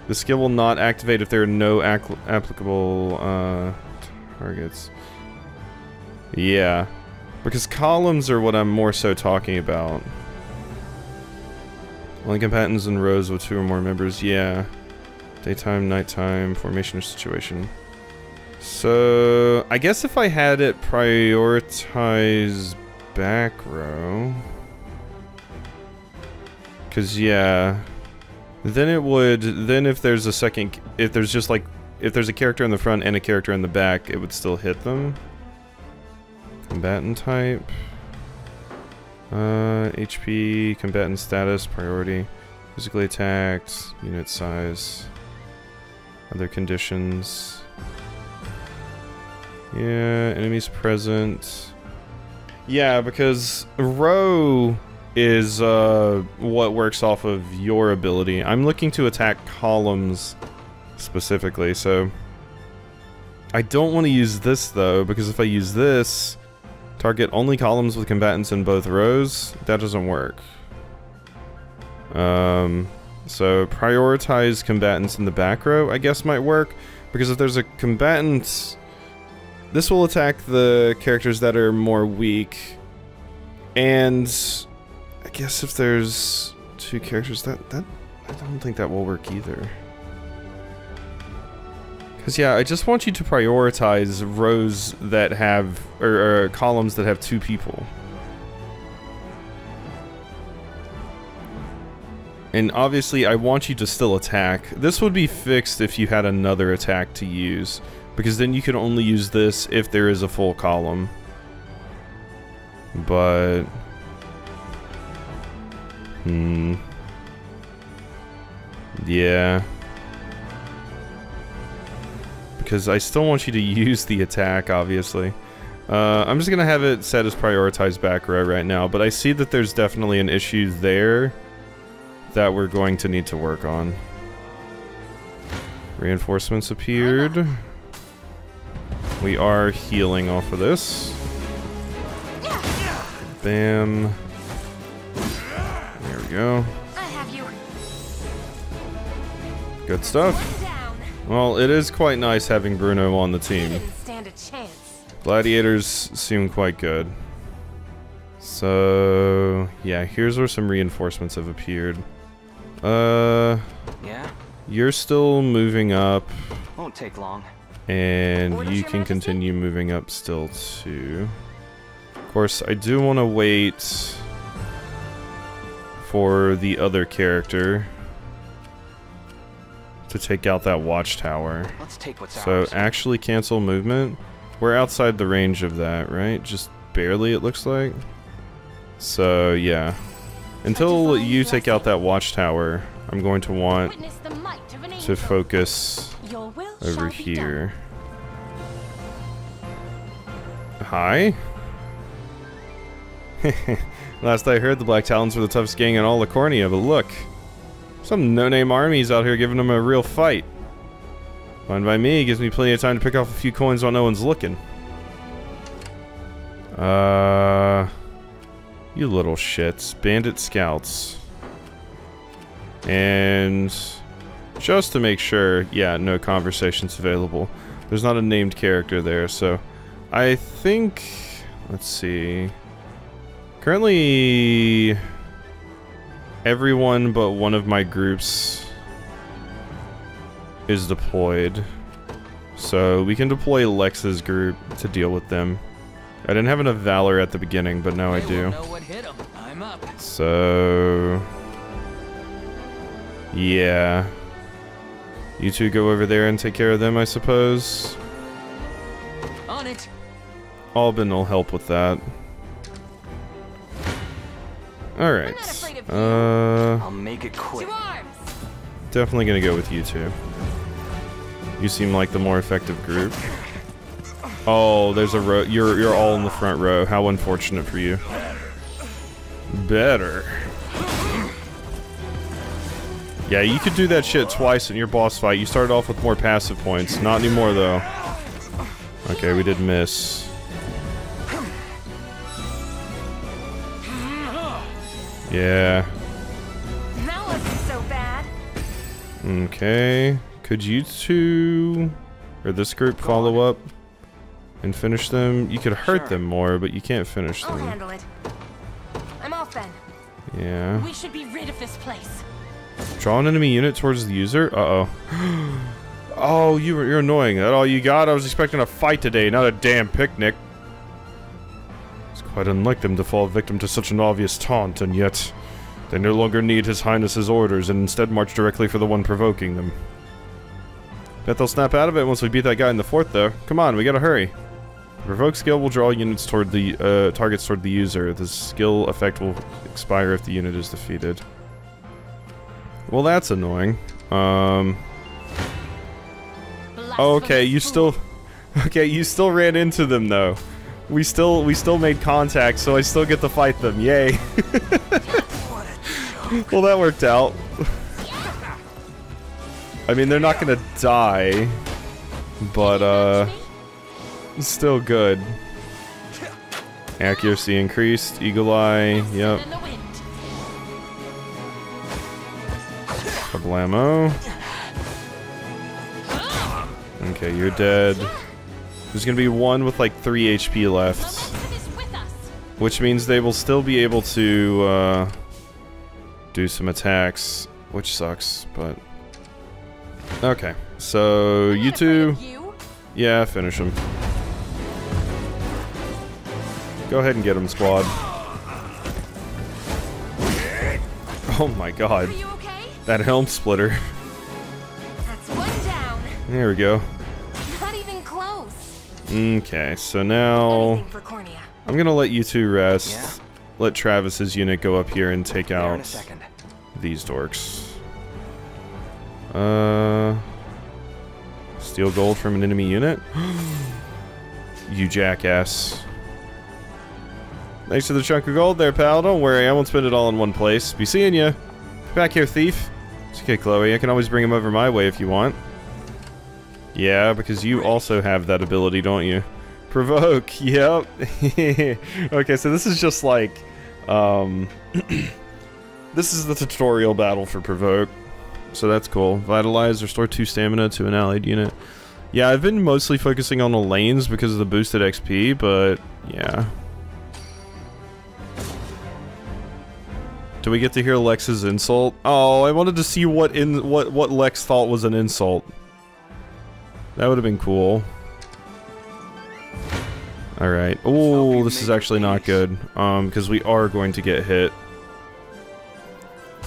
The skill will not activate if there are no applicable targets. Yeah. Because columns are what I'm more so talking about. Only combatants in rows with 2 or more members, yeah. Daytime, nighttime, formation or situation. So, I guess if I had it prioritize back row. Cause yeah. Then it would, then if there's a second, if there's just like, if there's a character in the front and a character in the back, it would still hit them. Combatant type. HP, combatant status, priority. Physically attacked, unit size. Other conditions. Yeah, enemies present. Yeah, because row is what works off of your ability. I'm looking to attack columns specifically, so I don't want to use this though, because if I use this, target only columns with combatants in both rows, that doesn't work. So prioritize combatants in the back row, I guess might work, because if there's a combatant, this will attack the characters that are more weak, and I guess if there's 2 characters, that I don't think that will work either. Because, yeah, I just want you to prioritize rows that have, or columns that have 2 people. And obviously, I want you to still attack. This would be fixed if you had another attack to use, because then you can only use this if there is a full column. But... yeah. Because I still want you to use the attack, obviously. I'm just gonna have it set as prioritized back row right now, but I see that there's definitely an issue there that we're going to need to work on. Reinforcements appeared. We are healing off of this. Bam. There we go. I have you. Good stuff. Well, it is quite nice having Bruno on the team. Didn't stand a chance. Gladiators seem quite good. So, yeah, here's where some reinforcements have appeared. Yeah? You're still moving up. Won't take long. And you can continue moving up still, too. Of course, I do want to wait for the other character to take out that watchtower. Let's take what's So ours. actually cancel movement. We're outside the range of that, right? Just barely, it looks like. So yeah, until you take out that watchtower, I'm going to want to focus over here. Hi. Last I heard, the Black Talons were the toughest gang in all of Cornia, but look. Some no-name armies out here giving them a real fight. Fine by me, gives me plenty of time to pick off a few coins while no one's looking. You little shits. Bandit scouts. And just to make sure, yeah, no conversations available. There's not a named character there, so I think, let's see. Currently, everyone but one of my groups is deployed. So we can deploy Lex's group to deal with them. I didn't have enough Valor at the beginning, but now I do. So... yeah. You two go over there and take care of them, I suppose. On it. Albin will help with that. Alright. I'll make it quick. Definitely gonna go with you two. You seem like the more effective group. Oh, there's a row. You're all in the front row. How unfortunate for you. Better. Yeah, you could do that shit twice in your boss fight. You started off with more passive points. Not anymore, though. Okay, we did miss. Yeah. That wasn't so bad. Okay. Could you two, or this group, follow up and finish them? You could hurt them more, but you can't finish I'll them. handle it. I'm off then. Yeah. We should be rid of this place. Draw an enemy unit towards the user? Uh-oh. Oh, you're annoying. That all you got? I was expecting a fight today, not a damn picnic. It's quite unlike them to fall victim to such an obvious taunt, and yet they no longer need His Highness's orders and instead march directly for the one provoking them. Bet they'll snap out of it once we beat that guy in the fort, though. Come on, we gotta hurry. The provoke skill will draw units toward the targets toward the user. The skill effect will expire if the unit is defeated. Well, that's annoying. Okay, you still ran into them though. We still made contact, so I still get to fight them. Yay. Well, that worked out. I mean, they're not gonna die, but still good. Accuracy increased, Eagle Eye, yep. Kablamo. Okay, you're dead. There's gonna be one with like 3 HP left, which means they will still be able to do some attacks, which sucks, but... Okay, so you two... Yeah, finish him. Go ahead and get him, squad. Oh my god. That helm splitter. That's one down. There we go. Not even close. Okay, so now... I'm gonna let you two rest. Yeah. Let Travis's unit go up here and take There in a out second. these dorks. Steal gold from an enemy unit? You jackass. Thanks for the chunk of gold there, pal. Don't worry, I won't spend it all in one place. Be seeing ya. Back here, thief. It's okay, Chloe. I can always bring him over my way if you want. Yeah, because you also have that ability, don't you? Provoke. Yep. Okay, so this is just like... this is the tutorial battle for Provoke. So that's cool. Vitalize, restore 2 stamina to an allied unit. Yeah, I've been mostly focusing on the lanes because of the boosted XP, but yeah. Do we get to hear Lex's insult? Oh, I wanted to see what Lex thought was an insult. That would have been cool. Alright. Oh, this is actually not good. Because we are going to get hit.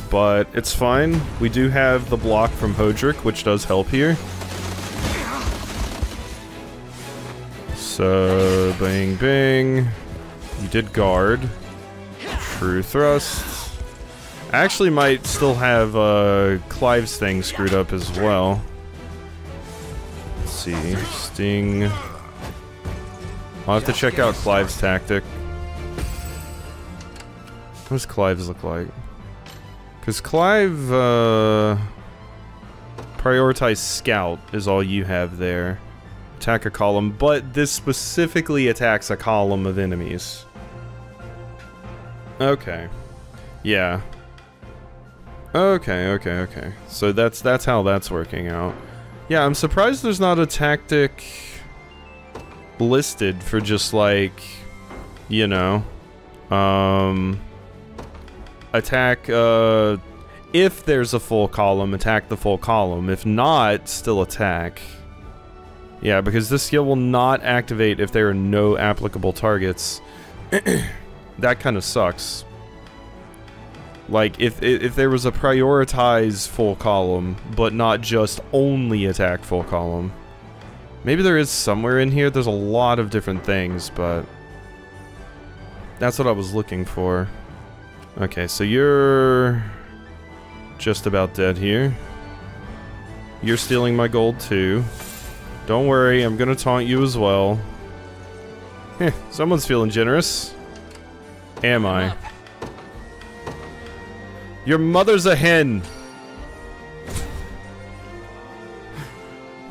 But it's fine. We do have the block from Hodrick, which does help here. So, bang bang. You did guard. True thrust. I actually might still have Clive's thing screwed up as well. Let's see. Sting. I'll have to check out Clive's tactic. What does Clive's look like? Because Clive, prioritize scout is all you have there. Attack a column, but this specifically attacks a column of enemies. Okay. Yeah. Okay. So that's how that's working out. Yeah, I'm surprised there's not a tactic listed for just like, you know, attack, if there's a full column, attack the full column. If not, still attack. Yeah, because this skill will not activate if there are no applicable targets. That kind of sucks. Like, if there was a prioritize full column, but not just only attack full column. Maybe there is somewhere in here. There's a lot of different things, but that's what I was looking for. Okay, so you're just about dead here. You're stealing my gold too. Don't worry, I'm gonna taunt you as well. Heh, someone's feeling generous. Am I? Your mother's a hen!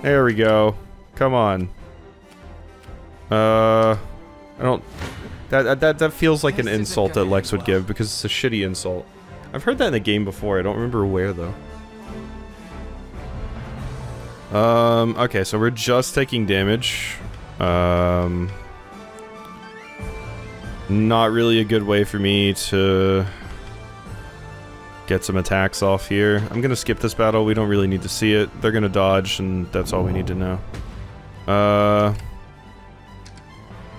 There we go. Come on. I don't... That feels like an insult that Lex would give, because it's a shitty insult. I've heard that in the game before, I don't remember where, though. Okay, so we're just taking damage. Not really a good way for me to get some attacks off here. I'm gonna skip this battle, we don't really need to see it. They're gonna dodge, and that's all we need to know.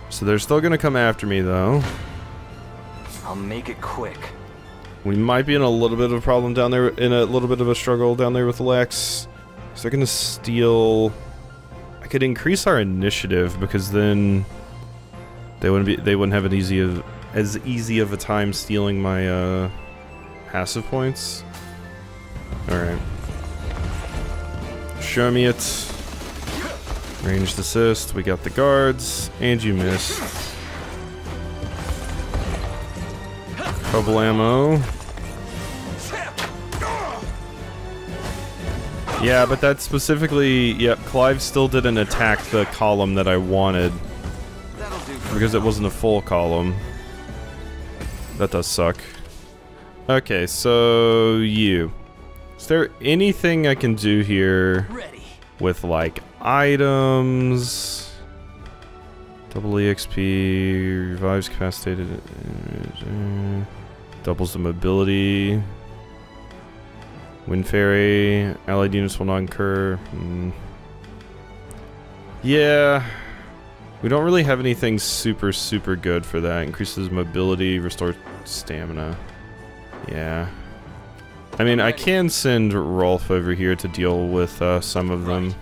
So they're still gonna come after me, though. I'll make it quick. We might be in a little bit of a problem down there, in a little bit of a struggle down there with Lex. So they're gonna steal... I could increase our initiative, because then they wouldn't have as easy of a time stealing my passive points. Alright. Show me it. Ranged assist, we got the guards, and you missed. Trouble ammo. Yeah, but that specifically, yep, Clive still didn't attack the column that I wanted. Because it wasn't a full column. That does suck. Okay, so you. Is there anything I can do here with, like, items? Double EXP, revives capacitated, doubles the mobility. Wind Fairy, allied units will not incur. Yeah, we don't really have anything super good for that. Increases mobility, restore stamina. Yeah. I mean, I can send Rolf over here to deal with some of them.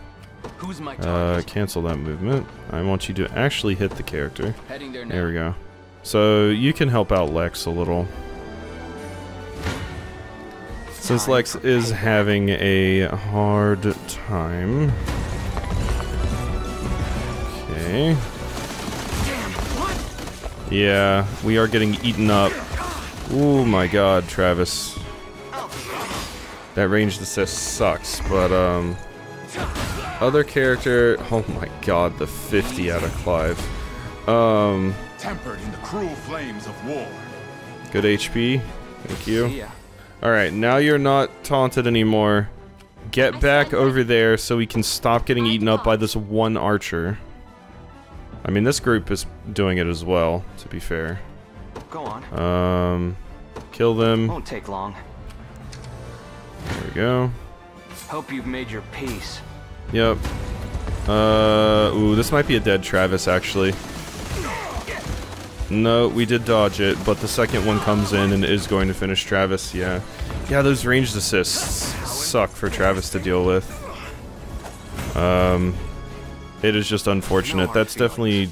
Who's my target? Cancel that movement. I want you to actually hit the character. Heading there now. There we go. So you can help out Lex a little. Since Lex is having a hard time. Okay. Yeah, we are getting eaten up. Oh my god, Travis. That ranged assist sucks, but other character, oh my god, the 50 out of Clive. Tempered in the cruel flames of war. Good HP. Thank you. Alright, now you're not taunted anymore. Get back over there so we can stop getting eaten up by this one archer. I mean, this group is doing it as well, to be fair. Go on. Kill them. Won't take long. There we go. Hope you've made your peace. Yep. Ooh, this might be a dead Travis, actually. No, we did dodge it, but the second one comes in and is going to finish Travis, yeah. Yeah, those ranged assists suck for Travis to deal with. It is just unfortunate. That's definitely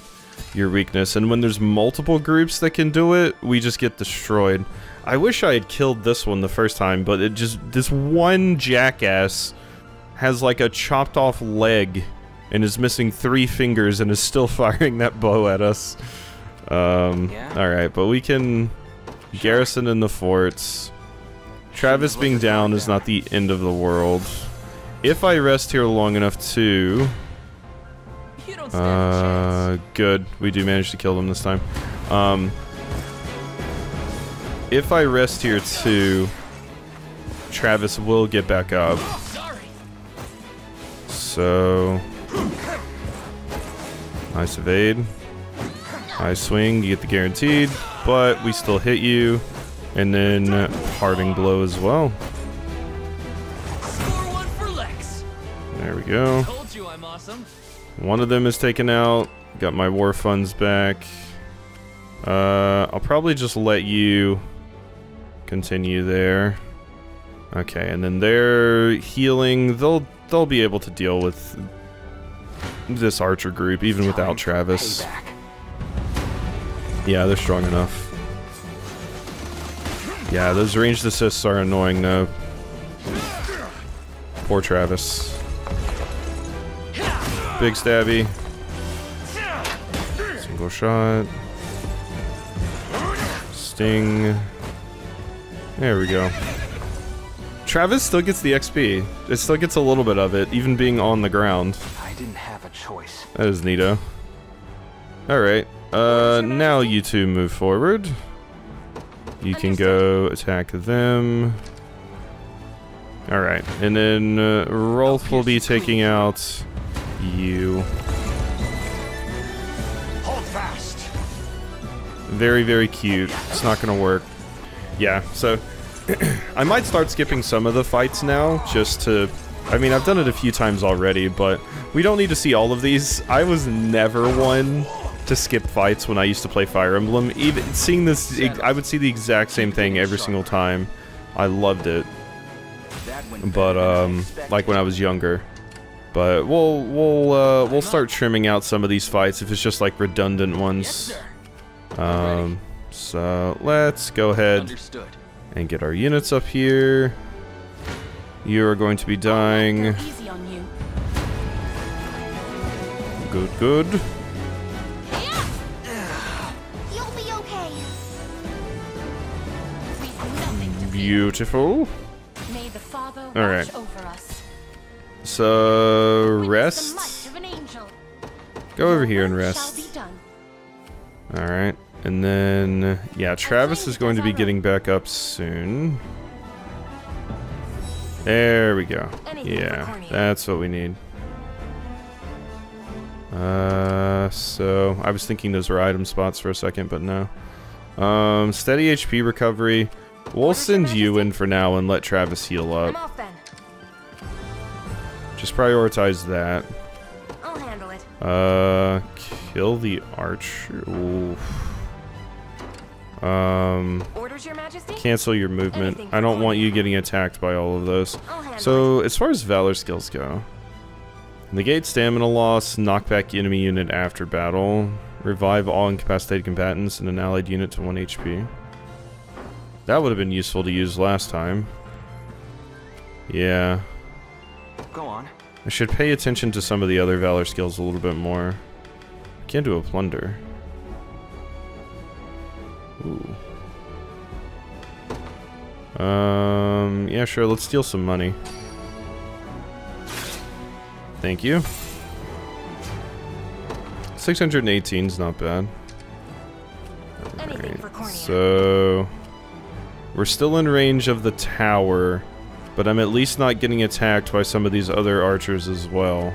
your weakness, and when there's multiple groups that can do it, we just get destroyed. I wish I had killed this one the first time, but it just... this one jackass has like a chopped off leg and is missing 3 fingers and is still firing that bow at us. Alright, but we can garrison in the forts. Travis being down is not the end of the world. If I rest here long enough too... good. We do manage to kill them this time. If I rest here too, Travis will get back up. So... nice evade. High swing, you get the guaranteed, but we still hit you. And then parting blow as well. Score one for Lex. There we go. Told you I'm awesome. One of them is taken out. Got my war funds back. I'll probably just let you continue there. Okay, and then they're healing. They'll be able to deal with this archer group even without Travis. Yeah, they're strong enough. Yeah, those ranged assists are annoying though. Poor Travis. Big stabby. Single shot. Sting. There we go. Travis still gets the XP. It still gets a little bit of it, even being on the ground. I didn't have a choice. That is neato. Alright. Now you two move forward. You can go attack them. Alright, and then Rolf will be taking out you. Hold fast. Very, very cute. It's not gonna work. Yeah, so I might start skipping some of the fights now, just to... I mean, I've done it a few times already, but we don't need to see all of these. I was never one to skip fights when I used to play Fire Emblem. Even seeing this, I would see the exact same thing every single time. I loved it. But like when I was younger. But we'll start trimming out some of these fights if it's just like redundant ones. So let's go ahead and get our units up here. You are going to be dying. Easy on you. Good, good. You'll be okay. Beautiful. May the Father watch Alright. over us. So, The rest. might of an angel. Go over here and Your will rest. shall be done. Alright. And then, yeah, Travis is going to be getting back up soon. There we go. Yeah, that's what we need. So I was thinking those were item spots for a second, but no. Steady HP recovery. We'll send you in for now and let Travis heal up. Just prioritize that. I'll handle it. Kill the archer. Oof. Orders, Your Majesty? Cancel your movement. Anything I don't for want you getting attacked by all of those. I'll handle So, as far as Valor skills go, negate stamina loss, knock back enemy unit after battle, revive all incapacitated combatants and an allied unit to 1 HP. That would have been useful to use last time. Yeah. Go on. I should pay attention to some of the other Valor skills a little bit more. I can't do a plunder. Ooh. Yeah, sure, let's steal some money. Thank you. 618 is not bad. Anything for Cornea. So we're still in range of the tower, but I'm at least not getting attacked by some of these other archers as well.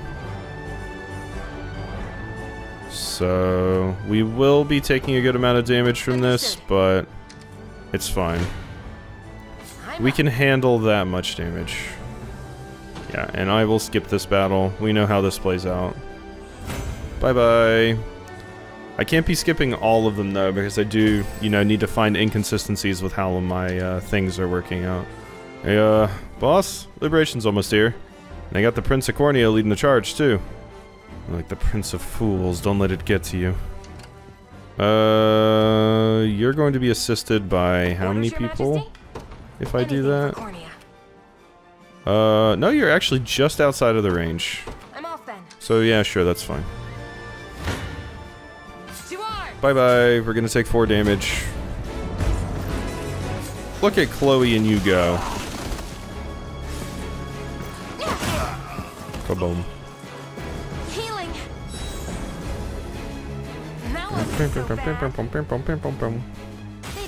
So we will be taking a good amount of damage from this, but it's fine. We can handle that much damage. Yeah, and I will skip this battle. We know how this plays out. Bye-bye. I can't be skipping all of them, though, because I do, you know, need to find inconsistencies with how my things are working out. Hey, boss, Liberation's almost here. And I got the Prince of Cornea leading the charge, too. Like the Prince of Fools, don't let it get to you. You're going to be assisted by how many people? If I do that? No, you're actually just outside of the range. I'm off then. So yeah, sure, that's fine. Bye-bye, we're gonna take 4 damage. Look at Chloe and you go. Kaboom. Healing.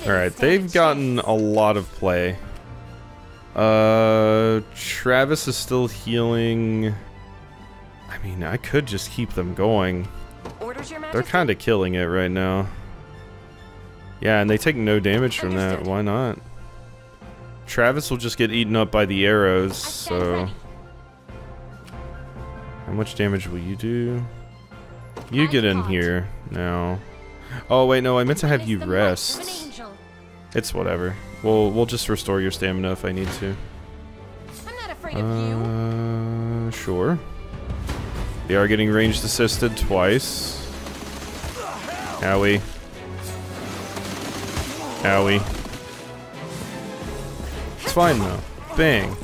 Alright, they've gotten a lot of play. Travis is still healing. I mean, I could just keep them going. They're kind of killing it right now. Yeah, and they take no damage from that. Why not? Travis will just get eaten up by the arrows, so... How much damage will you do? You get in here now. Oh, wait, no, I meant to have you rest. It's whatever. We'll just restore your stamina if I need to. I'm not afraid of you. Sure. They are getting ranged assisted twice. Owie. Owie. It's fine though. Bang.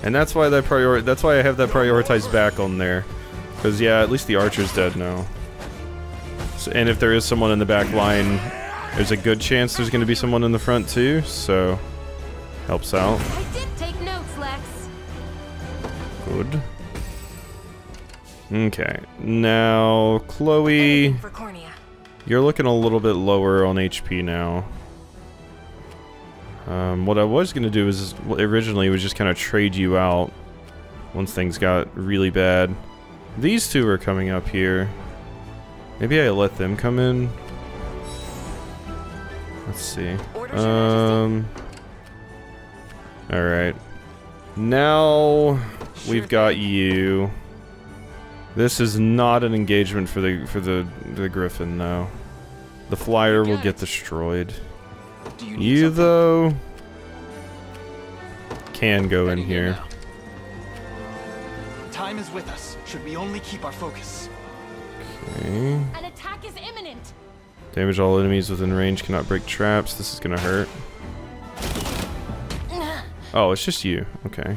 And that's why that's why I have that prioritized back on there. Cause yeah, at least the archer's dead now. So, and if there is someone in the back line, there's a good chance there's gonna be someone in the front too, so helps out. I did take notes, Lex. Good. Okay, now Chloe, you're looking a little bit lower on HP now. What I was gonna do is originally was just kind of trade you out once things got really bad. These two are coming up here. Maybe I let them come in. Let's see. Alright. Now we've got you. This is not an engagement for the Griffin, though. The flyer will get destroyed. You though can go in here. Time is with us. Should we only keep our focus? Okay. An attack is imminent. Damage all enemies within range, cannot break traps. This is gonna hurt. Oh, it's just you. Okay.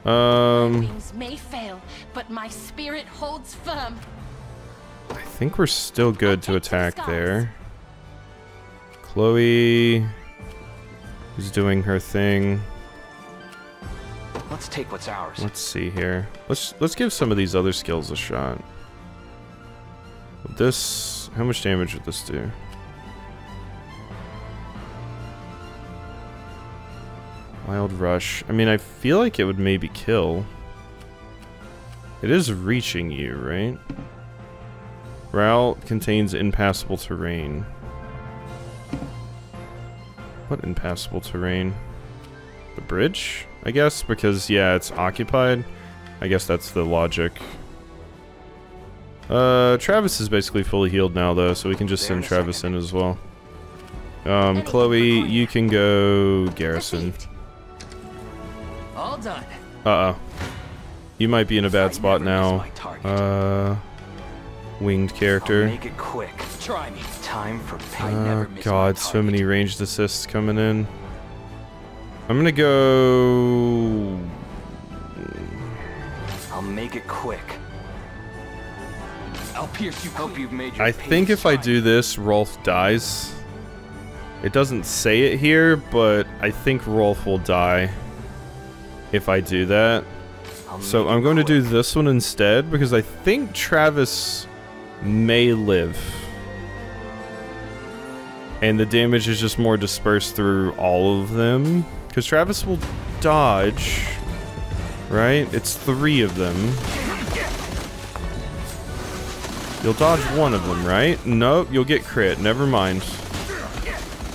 Wings may fail, but my spirit holds firm. I think we're still good to attack there. Chloe is doing her thing. Let's take what's ours. Let's see here. Let's give some of these other skills a shot. With this, how much damage would this do? Wild Rush. I mean, I feel like it would maybe kill. It is reaching you, right? Route contains impassable terrain. What impassable terrain? The bridge? I guess, because, yeah, it's occupied. I guess that's the logic. Travis is basically fully healed now, though, so we can just send Travis in as well. Chloe, you can go Garrison. All done. Uh-oh. You might be in a bad spot now. Winged character. Make it quick. Try me. Time for Oh god, so many ranged assists coming in. I'm gonna go... I'll make it quick. I'll pierce you. Hope you've made your I think if I do this, Rolf dies. It doesn't say it here, but I think Rolf will die if I do that. So I'm going to do this one instead, because I think Travis may live. And the damage is just more dispersed through all of them. Because Travis will dodge, right? It's 3 of them. You'll dodge 1 of them, right? Nope, you'll get crit. Never mind.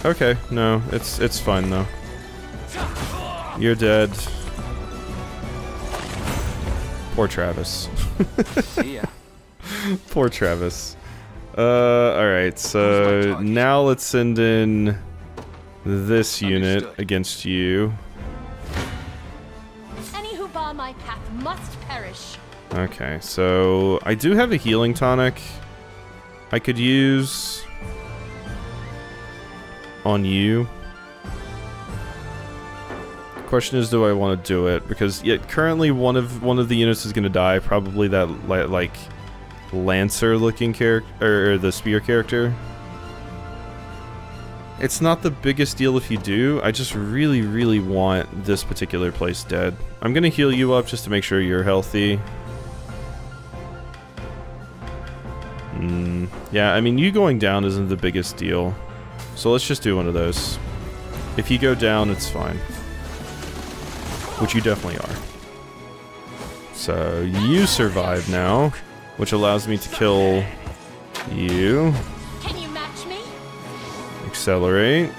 Okay, no, it's fine though. You're dead. Poor Travis. See ya. Poor Travis. Alright, so now let's send in this unit against you. Any who bar my path must perish. Okay, so I do have a healing tonic I could use on you. Question is, do I want to do it? Because currently one of the units is going to die. Probably that like Lancer-looking character, or the spear character. It's not the biggest deal if you do. I just really, really want this particular place dead. I'm going to heal you up just to make sure you're healthy. Yeah, I mean, you going down isn't the biggest deal. So let's just do one of those. If you go down, it's fine. Which you definitely are. So, you survive now, which allows me to kill you. Can you match me? Accelerate.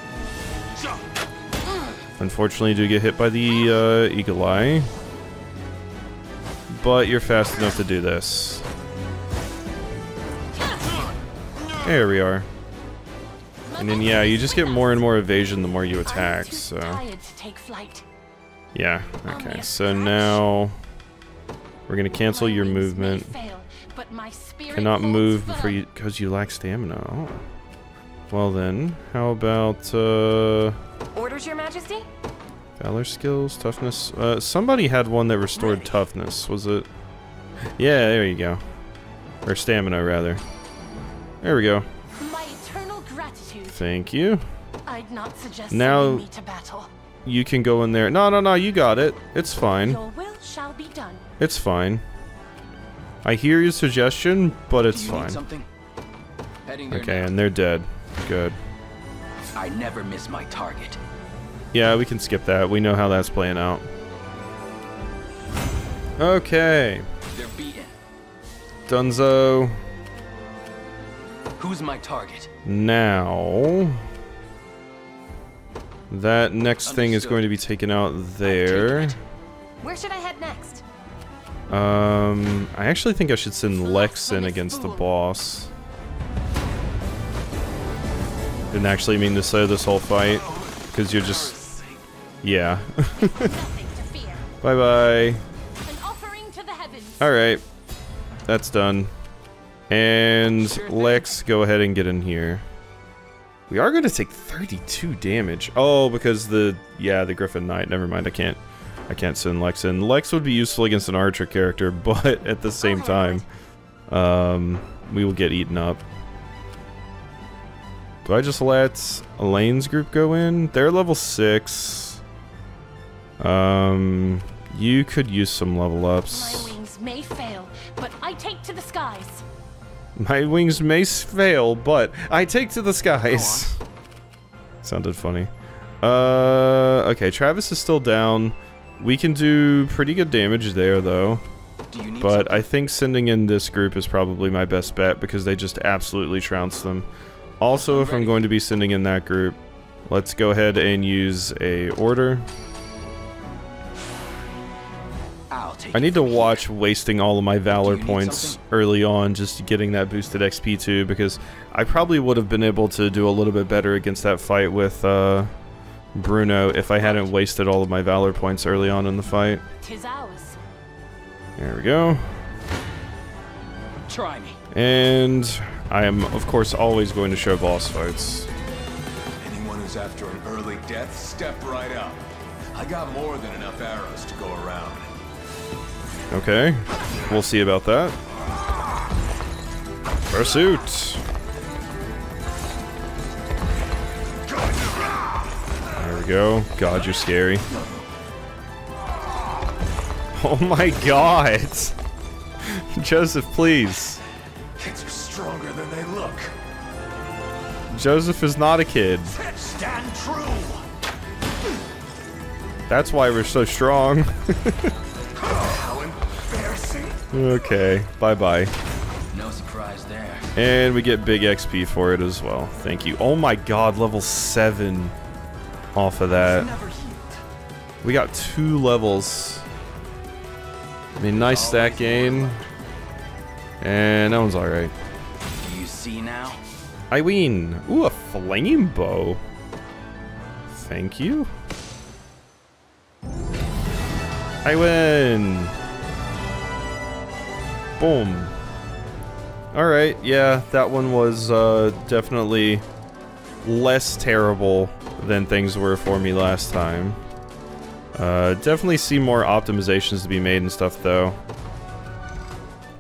Unfortunately, you do get hit by the Eagle Eye. But you're fast enough to do this. There we are. And then, yeah, you just get more and more evasion the more you attack, so... Yeah, okay, so now... We're gonna cancel your movement. Cannot move before you... because you lack stamina. Oh. Well then, how about, Orders, Your Majesty? Valor skills, toughness... somebody had one that restored toughness, was it? Yeah, there you go. Or stamina, rather. There we go. My eternal gratitude. Thank you. I'd not suggest now sending me to battle. You can go in there. No, you got it. It's fine. Your will shall be done. It's fine. I hear your suggestion, but it's fine. Okay, and they're dead. Good. I never miss my target. Yeah, we can skip that. We know how that's playing out. Okay. They're beaten. Dunzo. Who's my target? Now, that next thing is going to be taken out there. Where should I head next? I actually think I should send Lex in against the boss. Didn't actually mean to say this whole fight, because you're just... Yeah. Bye-bye. Alright. That's done. And Lex, go ahead and get in here. We are going to take 32 damage. Oh, because the Griffin Knight. Never mind, I can't send Lex in. Lex would be useful against an archer character, but at the same time, we will get eaten up. Do I just let Elaine's group go in? They're level 6. You could use some level ups. My wings may fail, but I take to the skies. My wings may fail, but I take to the skies. Sounded funny. Okay, Travis is still down. We can do pretty good damage there, though. But I think sending in this group is probably my best bet, because they just absolutely trounce them. Also, if I'm going to be sending in that group, let's go ahead and use a order. I'll take I it need to from here. watch wasting all of my Valor Do you need points something? early on, just getting that boosted XP too, because I probably would have been able to do a little bit better against that fight with Bruno if I hadn't wasted all of my Valor points early on in the fight. 'Tis ours. There we go. Try me. And I am, of course, always going to show boss fights. Anyone who's after an early death, step right up. I got more than enough arrows to go around. Okay, we'll see about that. Pursuit! There we go. God, you're scary. Oh my god! Joseph, please. Kids are stronger than they look. Joseph is not a kid. Stand true. That's why we're so strong. How embarrassing. Okay, bye-bye. No surprise there. And we get big XP for it as well. Thank you. Oh my god, level 7 off of that. We got 2 levels. I mean, nice stat gain. And that one's alright. Do you see now? I win. Ooh, a flame bow. Thank you. I win. Boom. Alright, yeah, that one was definitely less terrible than things were for me last time. Definitely see more optimizations to be made and stuff, though.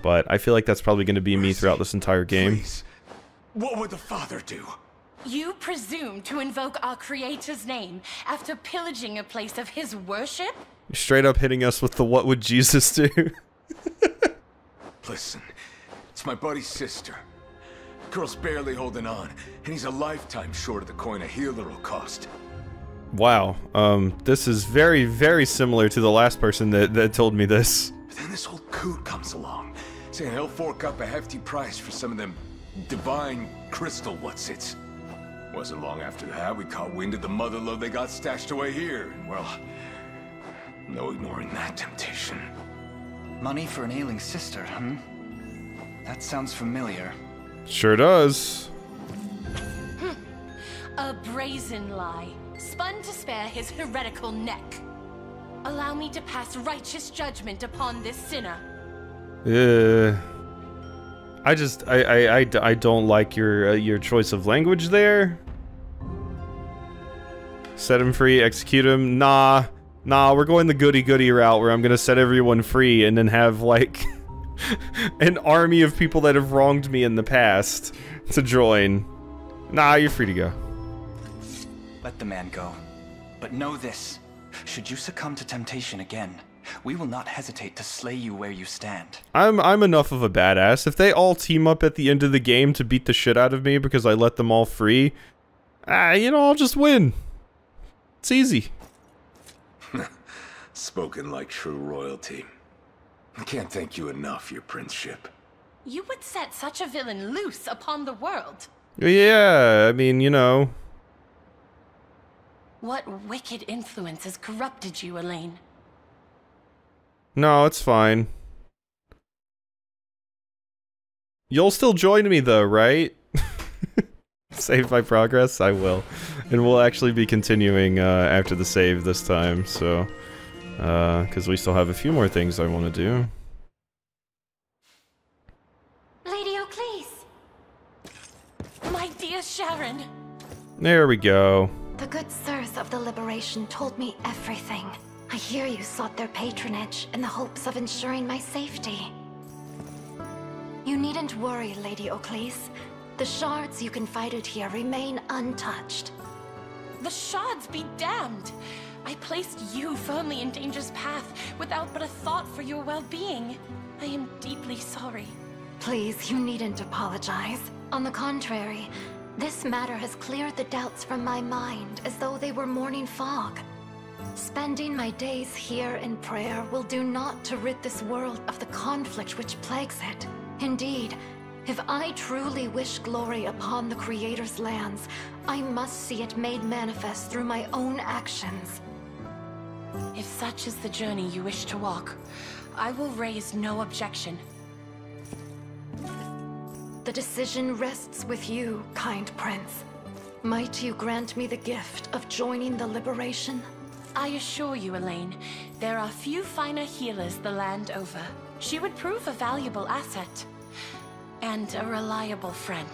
But I feel like that's probably going to be me throughout this entire game. Please. What would the father do? You presume to invoke our Creator's name after pillaging a place of his worship? You're straight up hitting us with the what would Jesus do? Listen, it's my buddy's sister. Girl's barely holding on, and he's a lifetime short of the coin a healer will cost. Wow, this is very, very similar to the last person that told me this. But then this old coot comes along, saying he'll fork up a hefty price for some of them divine crystal what's-its. Wasn't long after that we caught wind of the motherlode they got stashed away here, and well, no ignoring that temptation. Money for an ailing sister, hmm? That sounds familiar. Sure does. A brazen lie, spun to spare his heretical neck. Allow me to pass righteous judgment upon this sinner. I don't like your choice of language there. Set him free, execute him. Nah, we're going the goody-goody route where I'm gonna set everyone free and then have, like, an army of people that have wronged me in the past to join. Nah, you're free to go. Let the man go. But know this. Should you succumb to temptation again, we will not hesitate to slay you where you stand. I'm enough of a badass. If they all team up at the end of the game to beat the shit out of me because I let them all free, you know, I'll just win. It's easy. Spoken like true royalty. I can't thank you enough, your princeship. You would set such a villain loose upon the world. Yeah, I mean, you know. What wicked influence has corrupted you, Elaine? No, it's fine. You'll still join me though, right? Save my progress? I will. And we'll actually be continuing after the save this time, so... because we still have a few more things I want to do. Lady O'Cleese! My dear Sharon! There we go. The good sirs of the Liberation told me everything. I hear you sought their patronage in the hopes of ensuring my safety. You needn't worry, Lady O'Cleese. The shards you confided here remain untouched. The shards be damned! I placed you firmly in danger's path without but a thought for your well-being. I am deeply sorry. Please, you needn't apologize. On the contrary, this matter has cleared the doubts from my mind as though they were morning fog. Spending my days here in prayer will do naught to rid this world of the conflict which plagues it. Indeed, if I truly wish glory upon the Creator's lands, I must see it made manifest through my own actions. If such is the journey you wish to walk, I will raise no objection. The decision rests with you, kind prince. Might you grant me the gift of joining the Liberation? I assure you, Elaine, there are few finer healers the land over. She would prove a valuable asset. And a reliable friend.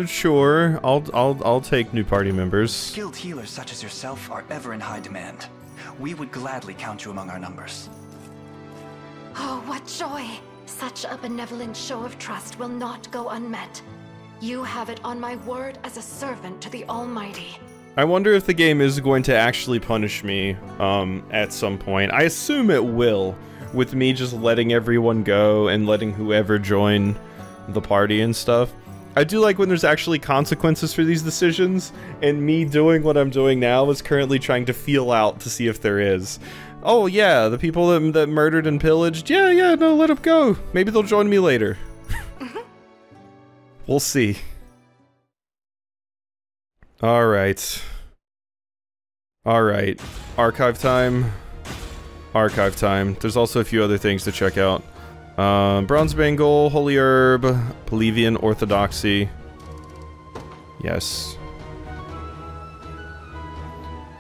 Sure. I'll take new party members. Skilled healers such as yourself are ever in high demand. We would gladly count you among our numbers. Oh, what joy! Such a benevolent show of trust will not go unmet. You have it on my word as a servant to the Almighty. I wonder if the game is going to actually punish me, at some point. I assume it will, with me just letting everyone go and letting whoever join the party and stuff. I do like when there's actually consequences for these decisions, and me doing what I'm doing now is currently trying to feel out to see if there is. Oh yeah, the people that murdered and pillaged, yeah, no, let them go. Maybe they'll join me later. We'll see. Alright. Alright. Archive time. Archive time. There's also a few other things to check out. Bronze Bangle, Holy Herb, Pelavian Orthodoxy. Yes.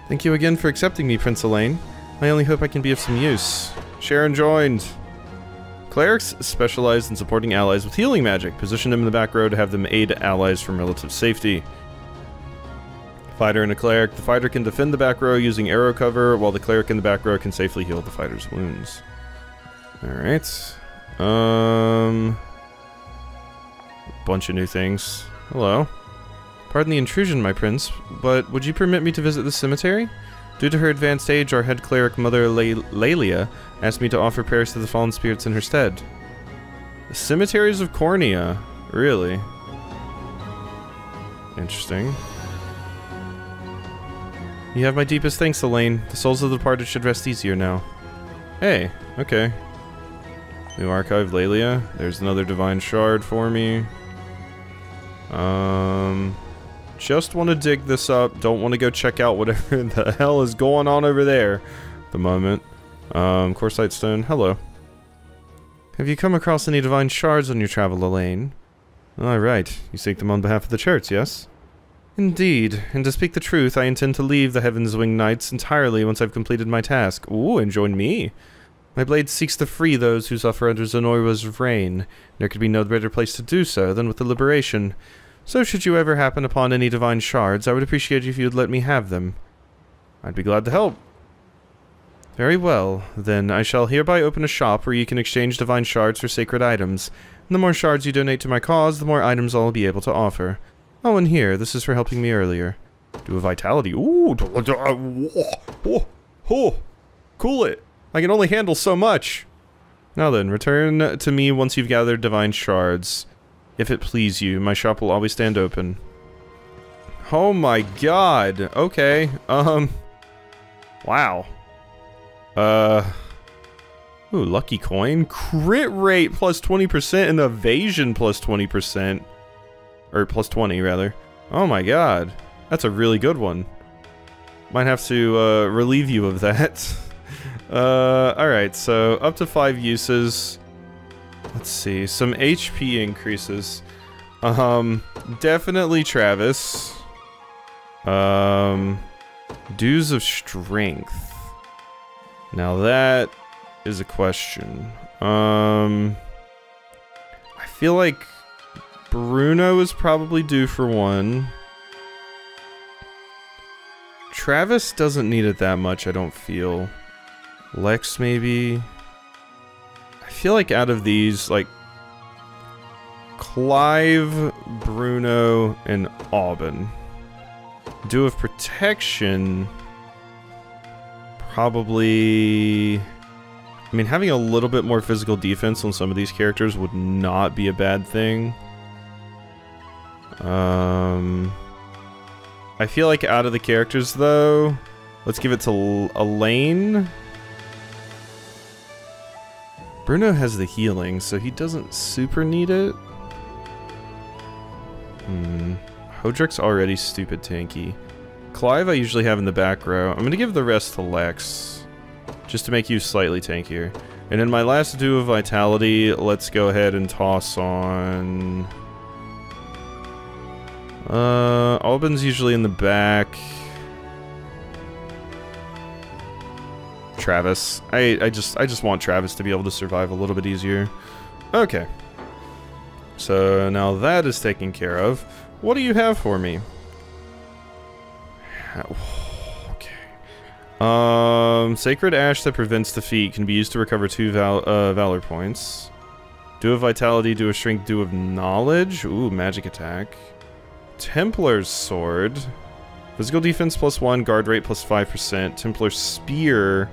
Thank you again for accepting me, Prince Elaine. I only hope I can be of some use. Sharon joined. Clerics specialize in supporting allies with healing magic. Position them in the back row to have them aid allies from relative safety. Fighter and a cleric. The fighter can defend the back row using arrow cover, while the cleric in the back row can safely heal the fighter's wounds. Alright. Bunch of new things. Hello. Pardon the intrusion, my prince, but would you permit me to visit the cemetery? Due to her advanced age, our head cleric, Mother Laelia, asked me to offer prayers to the fallen spirits in her stead. The Cemeteries of Cornea. Really? Interesting. You have my deepest thanks, Elaine. The souls of the departed should rest easier now. Hey, okay. New archive, Laelia. There's another divine shard for me. Just want to dig this up. Don't want to go check out whatever the hell is going on over there at the moment. Corsite Stone, hello. Have you come across any divine shards on your travel, Elaine? Alright, you seek them on behalf of the church, yes? Indeed, and to speak the truth, I intend to leave the Heaven's Wing Knights entirely once I've completed my task. Ooh, and join me. My blade seeks to free those who suffer under Zenoira's reign. There could be no better place to do so than with the Liberation. So should you ever happen upon any divine shards, I would appreciate if you would let me have them. I'd be glad to help. Very well, then I shall hereby open a shop where you can exchange divine shards for sacred items. And the more shards you donate to my cause, the more items I'll be able to offer. Oh, and here, this is for helping me earlier. Do a vitality. Ooh, cool it. I can only handle so much. Now then, return to me once you've gathered divine shards. If it please you, my shop will always stand open. Oh my god. Okay. Wow. Ooh, lucky coin. Crit rate plus 20% and evasion plus 20%. Or plus 20, rather. Oh my god. That's a really good one. Might have to, relieve you of that. Alright, so up to 5 uses. Let's see, some HP increases. Definitely Travis. Dues of Strength. Now that is a question. I feel like Bruno is probably due for one. Travis doesn't need it that much, I don't feel. Lex, maybe. I feel like out of these, like, Clive, Bruno, and Aubin. Due of Protection, probably... I mean, having a little bit more physical defense on some of these characters would not be a bad thing. I feel like out of the characters, though, let's give it to Elaine. Bruno has the healing, so he doesn't super need it. Hodrick's already stupid tanky. Clive I usually have in the back row. I'm gonna give the rest to Lex, just to make you slightly tankier. And in my last duo of Vitality, let's go ahead and toss on... Albin's usually in the back. Travis. I just want Travis to be able to survive a little bit easier. Okay. So now that is taken care of. What do you have for me? Okay. Sacred Ash that prevents defeat can be used to recover 2 Valor points. Dew of Vitality, Dew of Strength, Dew of Knowledge. Ooh, magic attack. Templar's Sword. Physical defense +1, guard rate +5%. Templar's Spear.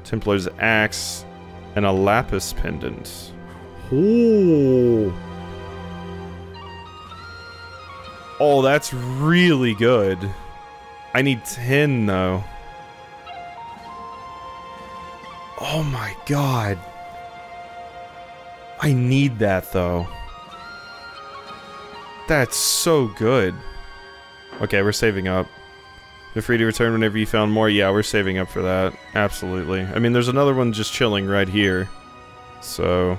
Templar's Axe. And a Lapis Pendant. Ooh. Oh, that's really good. I need 10, though. Oh my god. I need that, though. That's so good. Okay, we're saving up. Feel free to return whenever you found more. Yeah, we're saving up for that. Absolutely. I mean, there's another one just chilling right here. So...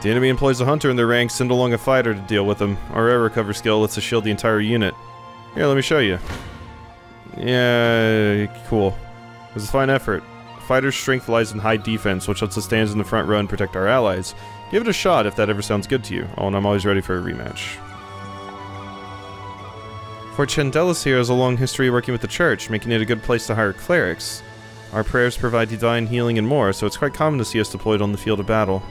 the enemy employs a hunter in their ranks, send along a fighter to deal with them. Our air recover skill lets us shield the entire unit. Here, let me show you. Yeah, cool. It was a fine effort. Fighter's strength lies in high defense, which lets us stand in the front row and protect our allies. Give it a shot if that ever sounds good to you. Oh, and I'm always ready for a rematch. Fort Chandelis here has a long history working with the church, making it a good place to hire clerics. Our prayers provide divine healing and more, so it's quite common to see us deployed on the field of battle.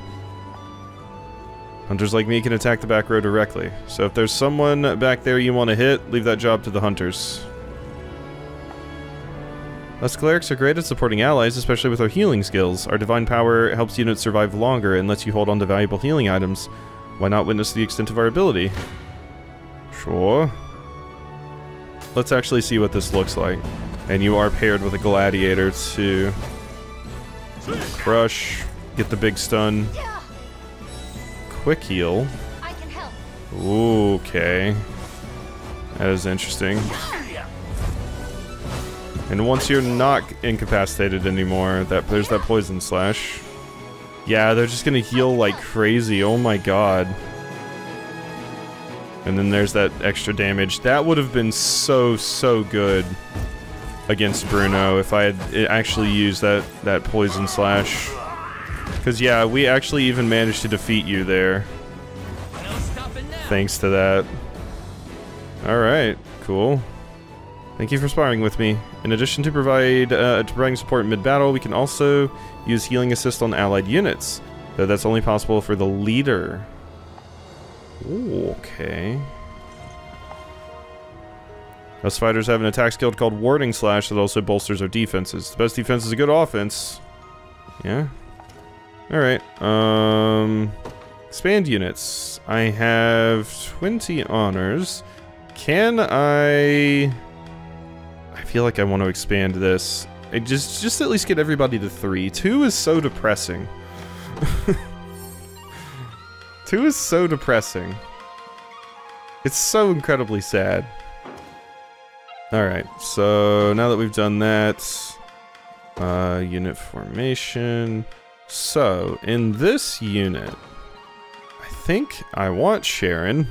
Hunters like me can attack the back row directly, so if there's someone back there you want to hit, leave that job to the hunters. Us clerics are great at supporting allies, especially with our healing skills. Our divine power helps units survive longer and lets you hold on to valuable healing items. Why not witness the extent of our ability? Sure. Let's actually see what this looks like. And you are paired with a gladiator to crush, get the big stun. Quick heal. I can help. Okay. That is interesting. And once you're not incapacitated anymore, there's that poison slash. Yeah, they're just gonna heal like crazy. Oh my god. And then there's that extra damage. That would have been so good against Bruno if I had actually used that poison slash. Because yeah, we actually even managed to defeat you there. Thanks to that. Alright, cool. Thank you for sparring with me. In addition to providing support mid-battle, we can also use healing assist on allied units. Though that's only possible for the leader. Ooh, okay. Us fighters have an attack skill called Warding Slash that also bolsters our defenses. The best defense is a good offense. Yeah. Alright, expand units. I have 20 honors. Can I feel like I want to expand this. Just at least get everybody to 3. 2 is so depressing. 2 is so depressing. It's so incredibly sad. Alright, so now that we've done that, unit formation. So, in this unit, I think I want Sharon.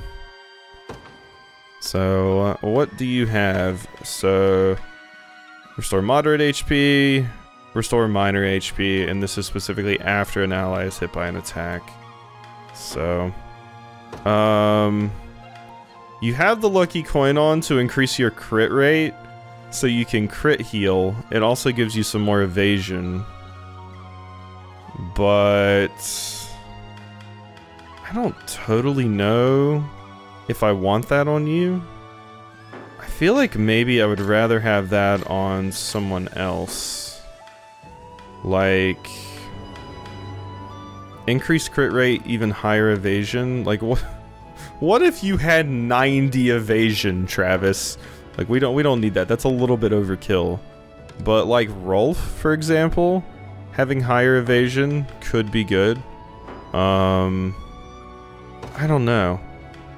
So, what do you have? So, restore moderate HP, restore minor HP, and this is specifically after an ally is hit by an attack. So, you have the lucky coin on to increase your crit rate, so you can crit heal. It also gives you some more evasion. But I don't totally know if I want that on you. I feel like maybe I would rather have that on someone else. Like increased crit rate, even higher evasion. Like what if you had 90 evasion, Travis? Like we don't need that. That's a little bit overkill. But like Rolf, for example, having higher evasion could be good. I don't know.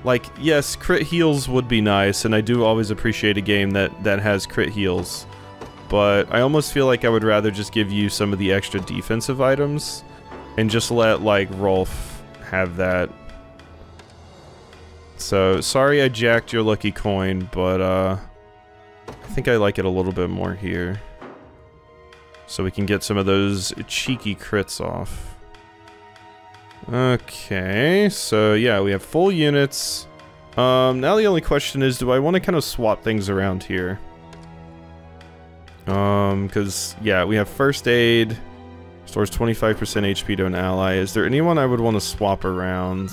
Like, yes, crit heals would be nice, and I do always appreciate a game that has crit heals. But I almost feel like I would rather just give you some of the extra defensive items and just let, like, Rolf have that. So, sorry I jacked your lucky coin, but, I think I like it a little bit more here. So we can get some of those cheeky crits off. Okay, so yeah, we have full units. Now the only question is, do I want to kind of swap things around here? Because, yeah, we have first aid, stores 25% HP to an ally. Is there anyone I would want to swap around?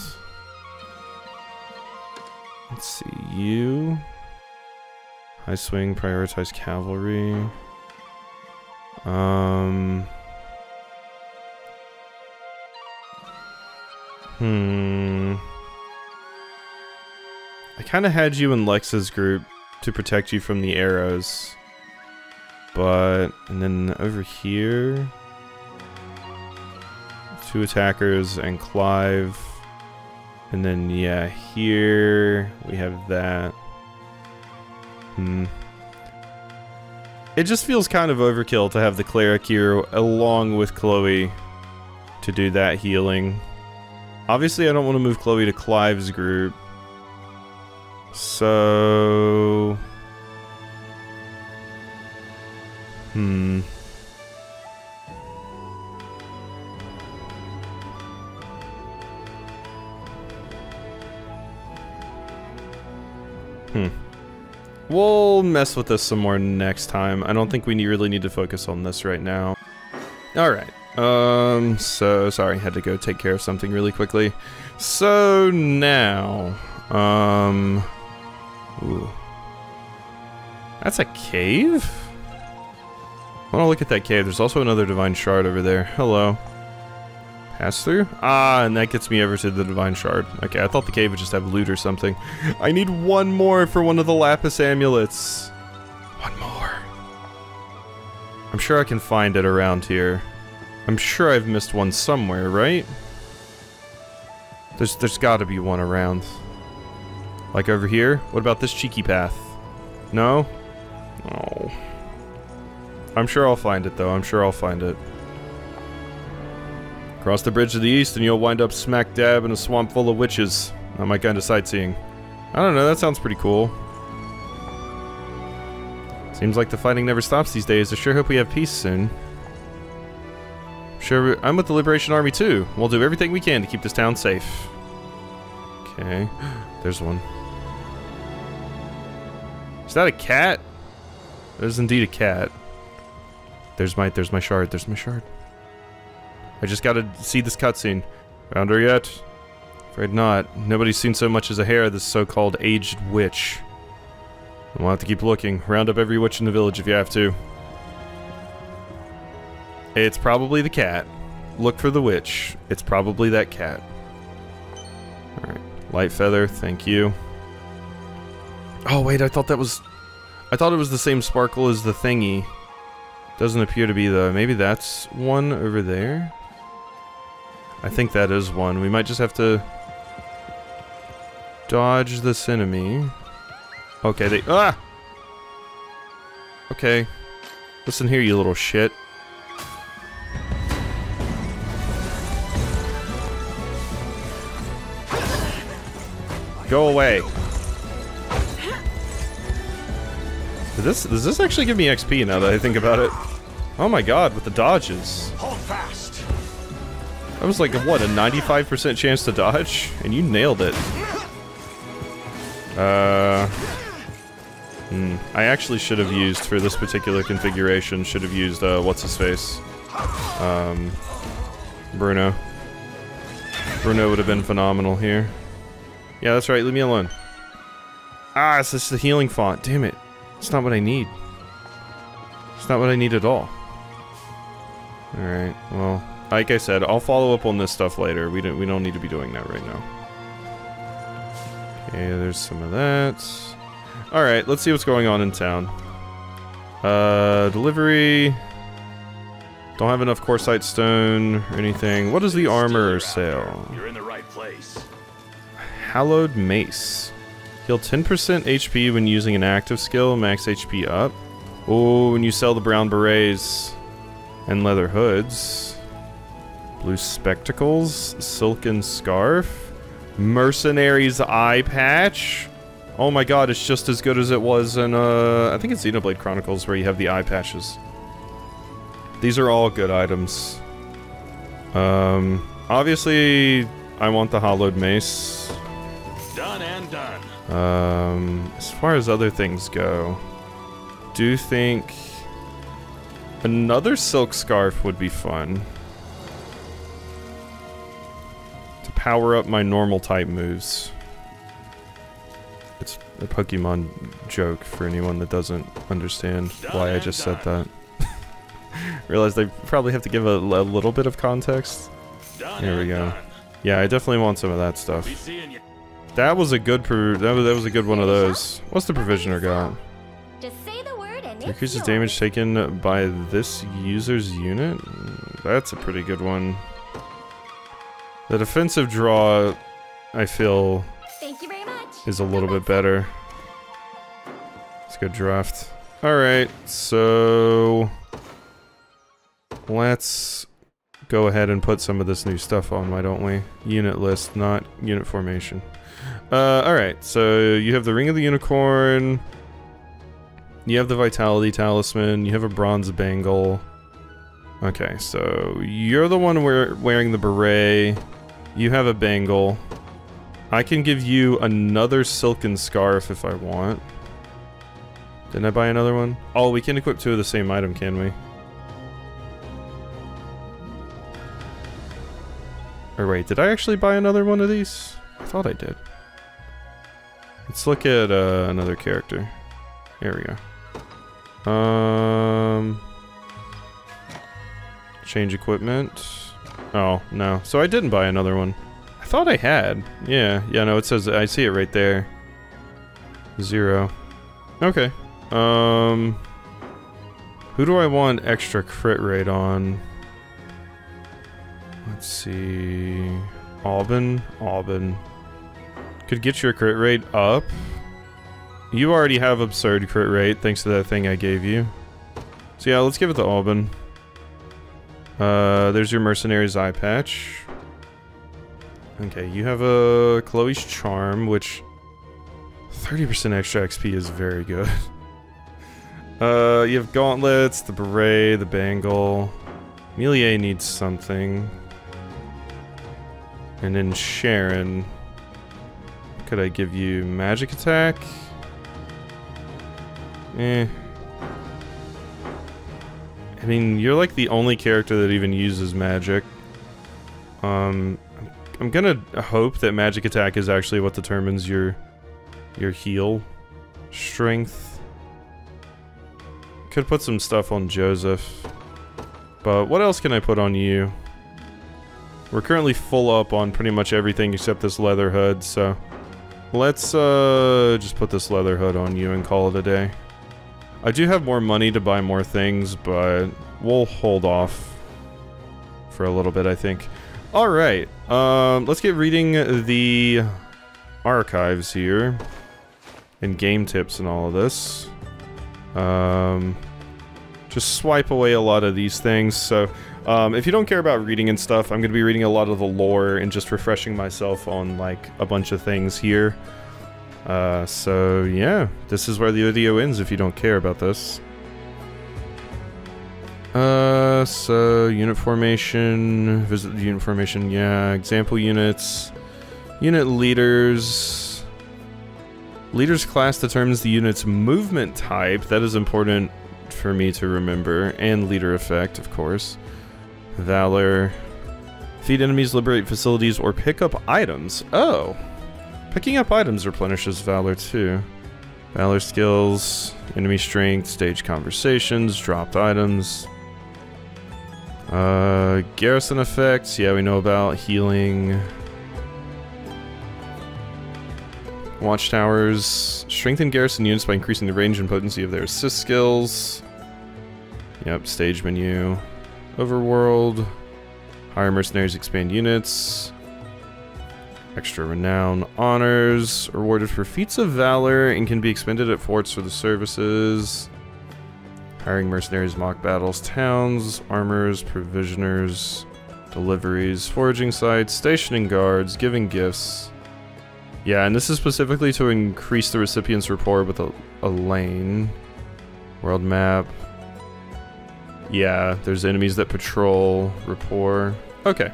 Let's see, you. High swing, prioritize cavalry. I kind of had you in Lex's group to protect you from the arrows. But, and then over here, 2 attackers and Clive. And then, yeah, here we have that. It just feels kind of overkill to have the cleric here along with Chloe to do that healing. Obviously, I don't want to move Chloe to Clive's group. So... We'll mess with this some more next time. I don't think we really need to focus on this right now. Alright. So, sorry, had to go take care of something really quickly. So, now... Ooh. That's a cave? I want to look at that cave. There's also another Divine Shard over there. Hello. Pass through? Ah, and that gets me over to the Divine Shard. Okay, I thought the cave would just have loot or something. I need one more for one of the Lapis amulets. One more. I'm sure I can find it around here. I'm sure I've missed one somewhere, right? There's gotta be one around. Like over here? What about this cheeky path? No? Oh. I'm sure I'll find it, though. I'm sure I'll find it. Cross the bridge to the east and you'll wind up smack dab in a swamp full of witches. Not my kind of sightseeing. I don't know, that sounds pretty cool. Seems like the fighting never stops these days. I sure hope we have peace soon. Sure, I'm with the Liberation Army too. We'll do everything we can to keep this town safe. Okay, there's one. Is that a cat? There's indeed a cat. There's my shard, there's my shard. I just gotta see this cutscene. Found her yet? Afraid not. Nobody's seen so much as a hair of this so-called aged witch. We'll have to keep looking. Round up every witch in the village if you have to. It's probably the cat. Look for the witch. It's probably that cat. Alright. Light feather, thank you. Oh wait, I thought it was the same sparkle as the thingy. Doesn't appear to be though. Maybe that's one over there? I think that is one. We might just have to dodge this enemy. Okay, ah! Okay. Listen here, you little shit. Go away. Does this actually give me XP now that I think about it? Oh my god, with the dodges. Hold fast. That was like, what, a 95% chance to dodge? And you nailed it. I actually should have used, for this particular configuration, should have used, what's-his-face? Bruno. Bruno would have been phenomenal here. Yeah, that's right, leave me alone. Ah, it's just the healing font, damn it. It's not what I need. It's not what I need at all. Alright, well, like I said, I'll follow up on this stuff later. We don't need to be doing that right now. Okay, there's some of that. Alright, let's see what's going on in town. Delivery. Don't have enough Corsite stone or anything. What does the armor sell? You're in the right place. Hallowed Mace. Heal 10% HP when using an active skill, max HP up. Oh, when you sell the brown berets and leather hoods. Blue spectacles, silken scarf, mercenary's eye patch. Oh my god, it's just as good as it was in, I think it's Xenoblade Chronicles where you have the eye patches. These are all good items. Obviously, I want the Hallowed Mace. Done and done. As far as other things go, do think another silk scarf would be fun. To power up my normal type moves. It's a Pokemon joke for anyone that doesn't understand why I just said that. Realize they probably have to give a little bit of context. There we go. Yeah, I definitely want some of that stuff. That was a good that was a good one of those. What's the Provisioner got? Just say the word and Increases damage taken by this user's unit? That's a pretty good one. The defensive draw, I feel, Thank you very much. is a little bit better. Let's go draft. Alright, so let's go ahead and put some of this new stuff on, why don't we? Unit list, not unit formation. Alright, so you have the Ring of the Unicorn, you have the Vitality Talisman, you have a Bronze Bangle. Okay, so you're the one wearing the beret, you have a bangle. I can give you another silken scarf if I want. Didn't I buy another one? Oh, we can equip two of the same item, can we? Or wait, did I actually buy another one of these? I thought I did. Let's look at another character. Here we go. Change equipment. Oh, no. So I didn't buy another one. I thought I had. Yeah, no, it says, I see it right there. 0. Okay. Who do I want extra crit rate on? Let's see. Alban. Could get your crit rate up. You already have absurd crit rate thanks to that thing I gave you. So yeah, let's give it to Alban. There's your Mercenary's eye patch. Okay, you have a Chloe's Charm, which 30% extra XP is very good. You have gauntlets, the beret, the bangle. Melia needs something. And then Sharon. Could I give you magic attack? Eh. I mean, you're like the only character that even uses magic. I'm gonna hope that magic attack is actually what determines your heal strength. Could put some stuff on Joseph. But what else can I put on you? We're currently full up on pretty much everything except this leather hood, so let's just put this leather hood on you and call it a day. I do have more money to buy more things, but we'll hold off for a little bit, I think. Alright, let's get reading the archives here. And game tips and all of this. Just swipe away a lot of these things, so if you don't care about reading and stuff, I'm going to be reading a lot of the lore and just refreshing myself on, like, a bunch of things here. So yeah, this is where the video ends if you don't care about this. So unit formation, visit the unit formation, yeah, example units, unit leaders. Leader's class determines the unit's movement type, that is important for me to remember, and leader effect, of course. Valor. Defeat enemies, liberate facilities, or pick up items. Oh! Picking up items replenishes Valor too. Valor skills, enemy strength, stage conversations, dropped items. Garrison effects, yeah, we know about. Healing. Watchtowers. Strengthen garrison units by increasing the range and potency of their assist skills. Yep, stage menu. Overworld. Hire mercenaries, expand units. Extra renown honors, rewarded for feats of valor, and can be expended at forts for the services. Hiring mercenaries, mock battles, towns, armors, provisioners, deliveries, foraging sites, stationing guards, giving gifts. Yeah, and this is specifically to increase the recipient's rapport with a lane. World map. Yeah, there's enemies that patrol, rapport. Okay.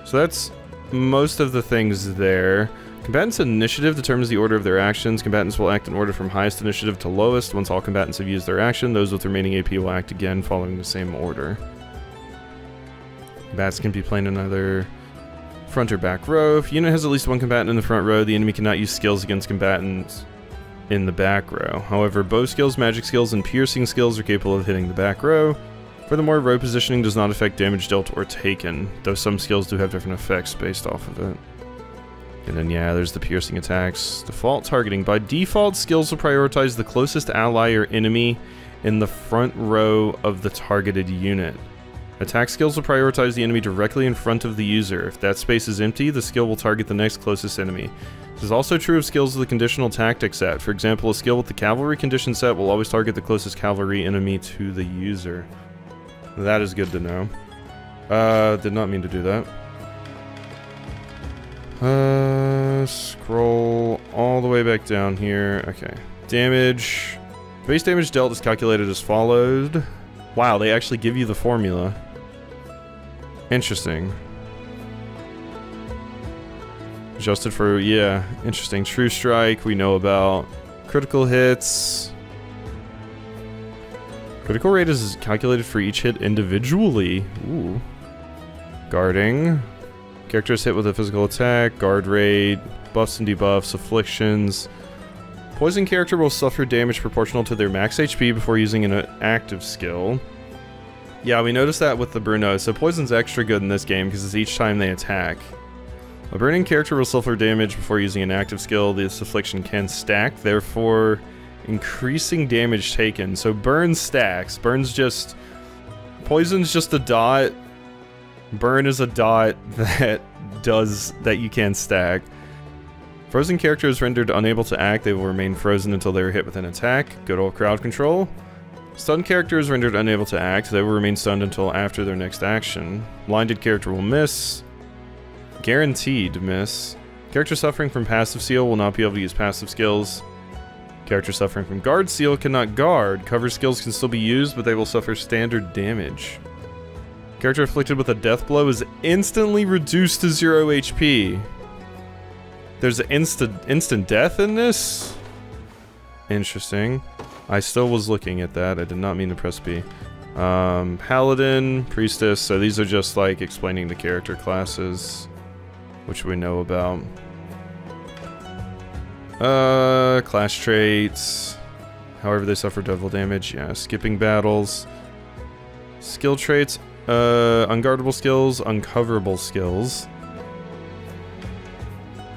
So that's most of the things there. Combatants' initiative determines the order of their actions. Combatants will act in order from highest initiative to lowest. Once all combatants have used their action, those with remaining AP will act again following the same order. Combatants can be played in either front or back row. If a unit has at least one combatant in the front row, the enemy cannot use skills against combatants in the back row. However, bow skills, magic skills, and piercing skills are capable of hitting the back row. Furthermore, row positioning does not affect damage dealt or taken, though some skills do have different effects based off of it. And then yeah, there's the piercing attacks. Default targeting. By default, skills will prioritize the closest ally or enemy in the front row of the targeted unit. Attack skills will prioritize the enemy directly in front of the user. If that space is empty, the skill will target the next closest enemy. This is also true of skills with the conditional tactic set. For example, a skill with the cavalry condition set will always target the closest cavalry enemy to the user. That is good to know. Did not mean to do that. Scroll all the way back down here. Okay. Damage. Base damage dealt is calculated as followed. Wow, they actually give you the formula. Interesting. Adjusted for, yeah, interesting. True strike, we know about. Critical hits. Critical rate is calculated for each hit individually. Ooh. Guarding. Characters hit with a physical attack, guard rate, buffs and debuffs, afflictions. Poison character will suffer damage proportional to their max HP before using an active skill. Yeah, we noticed that with the Bruno, so poison's extra good in this game because it's each time they attack. A burning character will suffer damage before using an active skill. This affliction can stack, therefore increasing damage taken. So burn stacks. Burn's just... Poison's just a dot. Burn is a dot that you can stack. Frozen character is rendered unable to act. They will remain frozen until they are hit with an attack. Good old crowd control. Stunned character is rendered unable to act. They will remain stunned until after their next action. Blinded character will miss. Guaranteed miss. Character suffering from passive seal will not be able to use passive skills. Character suffering from guard seal cannot guard. Cover skills can still be used, but they will suffer standard damage. Character afflicted with a death blow is instantly reduced to 0 HP. There's an instant death in this? Interesting. I still was looking at that. I did not mean to press B. Paladin, Priestess. So these are just like explaining the character classes, which we know about. Class traits. However, they suffer devil damage. Yeah, skipping battles. Skill traits. Unguardable skills, uncoverable skills.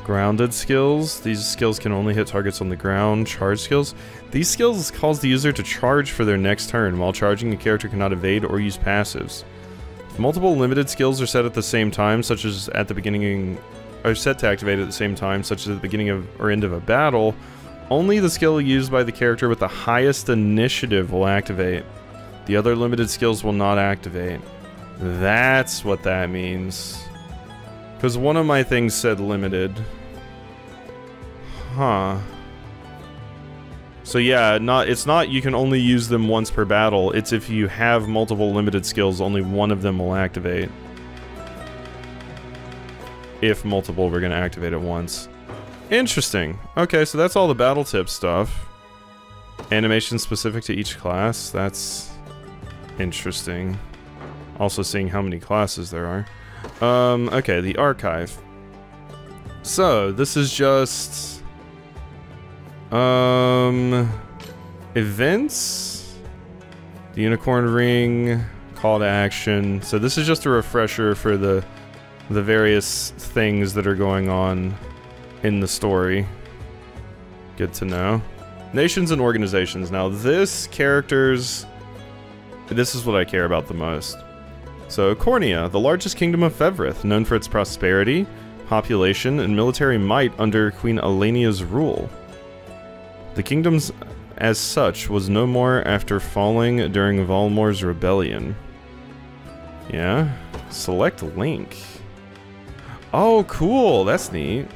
Grounded skills. These skills can only hit targets on the ground. Charge skills. These skills cause the user to charge for their next turn. While charging, the character cannot evade or use passives. If multiple limited skills are set at the same time, such as at the beginning, are set to activate at the same time, such as at the beginning of or end of a battle, only the skill used by the character with the highest initiative will activate. The other limited skills will not activate. That's what that means. Because one of my things said limited. Huh. So yeah, it's not you can only use them once per battle. It's if you have multiple limited skills, only one of them will activate. If multiple were going to activate at once. Interesting. Okay, so that's all the battle tip stuff. Animation specific to each class. That's interesting. Also seeing how many classes there are. Okay, the archive. So, this is just... events? The unicorn ring, call to action. So this is just a refresher for the various things that are going on in the story. Good to know. Nations and organizations. Now this is what I care about the most. So Cornia, the largest kingdom of Fevrith, known for its prosperity, population and military might under Queen Elenia's rule. The kingdoms as such was no more after falling during Volmor's rebellion. Yeah? Select link. Oh, cool! That's neat.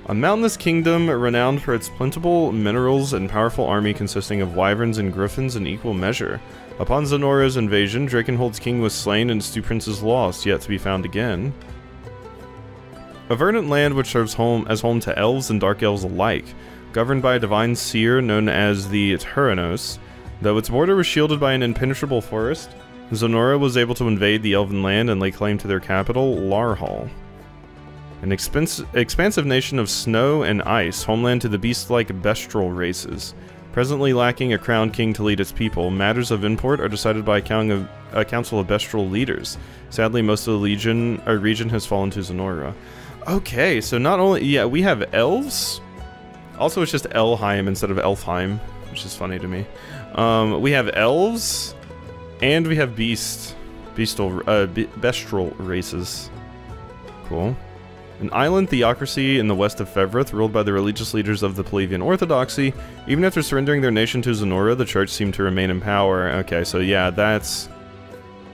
A mountainous kingdom renowned for its plentiful minerals and powerful army consisting of wyverns and griffins in equal measure. Upon Zenora's invasion, Drakenhold's king was slain and its 2 princes lost, yet to be found again. A verdant land which serves as home to elves and dark elves alike, governed by a divine seer known as the Turanos. Though its border was shielded by an impenetrable forest, Zenora was able to invade the elven land and lay claim to their capital, Larhall. An expansive nation of snow and ice, homeland to the beast-like Bestral races. Presently lacking a crowned king to lead its people, matters of import are decided by a council of Bestral leaders. Sadly, most of the region has fallen to Zenora. Okay, so not only... yeah, we have elves. Also, it's just Elheim instead of Elfheim, which is funny to me. We have elves, and we have Bestral races. Cool. An island theocracy in the west of Fevrith, ruled by the religious leaders of the Pelavian Orthodoxy. Even after surrendering their nation to Zenora, the church seemed to remain in power. Okay, so yeah, that's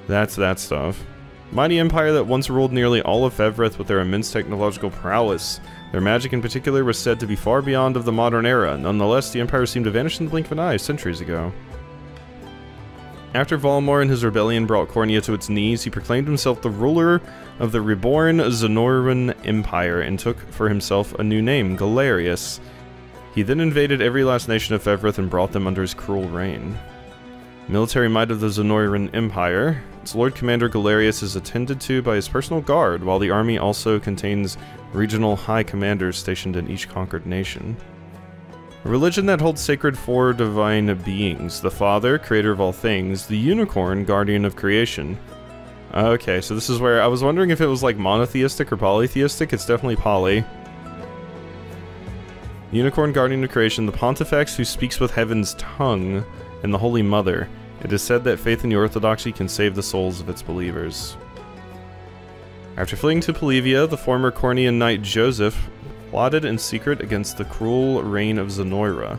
that stuff. Mighty empire that once ruled nearly all of Fevrith with their immense technological prowess. Their magic in particular was said to be far beyond of the modern era. Nonetheless, the empire seemed to vanish in the blink of an eye centuries ago. After Volmor and his rebellion brought Cornia to its knees, he proclaimed himself the ruler of the reborn Zenoran Empire and took for himself a new name, Galerius. He then invaded every last nation of Fevrith and brought them under his cruel reign. Military might of the Zenoran Empire. Its Lord Commander Galerius is attended to by his personal guard, while the army also contains regional high commanders stationed in each conquered nation. A religion that holds sacred 4 divine beings: the Father, creator of all things; the Unicorn, guardian of creation. Okay, so this is where I was wondering if it was like monotheistic or polytheistic. It's definitely poly. Unicorn, guardian of creation; the Pontifex, who speaks with heaven's tongue; and the Holy Mother. It is said that faith in the Orthodoxy can save the souls of its believers. After fleeing to Polivia, the former Cornian knight Joseph plotted in secret against the cruel reign of Zenora.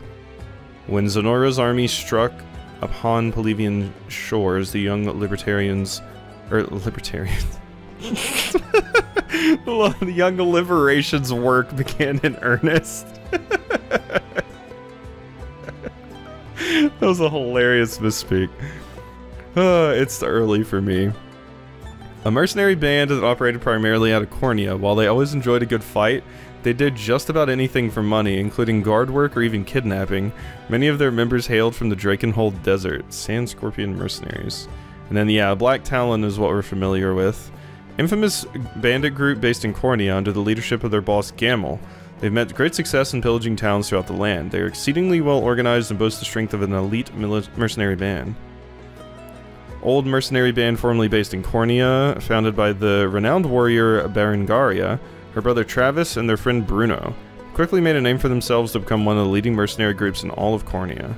When Zenora's army struck upon Polivian shores, the young libertarians... the young liberation's work began in earnest. That was a hilarious misspeak. It's early for me. A mercenary band that operated primarily out of Cornia. While they always enjoyed a good fight, they did just about anything for money, including guard work or even kidnapping. Many of their members hailed from the Drakenhold Desert, Sand Scorpion mercenaries. And then, yeah, Black Talon is what we're familiar with. Infamous bandit group based in Cornia under the leadership of their boss Gamel. They've met great success in pillaging towns throughout the land. They are exceedingly well organized and boast the strength of an elite mercenary band. Old mercenary band formerly based in Cornia, founded by the renowned warrior Berengaria, her brother Travis, and their friend Bruno. Quickly made a name for themselves to become one of the leading mercenary groups in all of Cornia.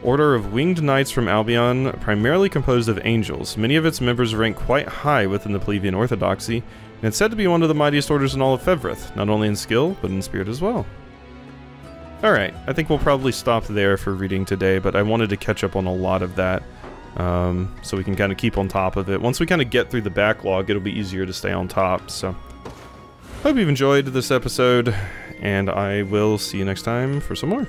Order of Winged Knights from Albion, primarily composed of angels. Many of its members rank quite high within the Pelavian Orthodoxy, and it's said to be one of the mightiest orders in all of Fevrith, not only in skill, but in spirit as well. Alright, I think we'll probably stop there for reading today, but I wanted to catch up on a lot of that, so we can kind of keep on top of it. Once we kind of get through the backlog, it'll be easier to stay on top, so... Hope you've enjoyed this episode, and I will see you next time for some more.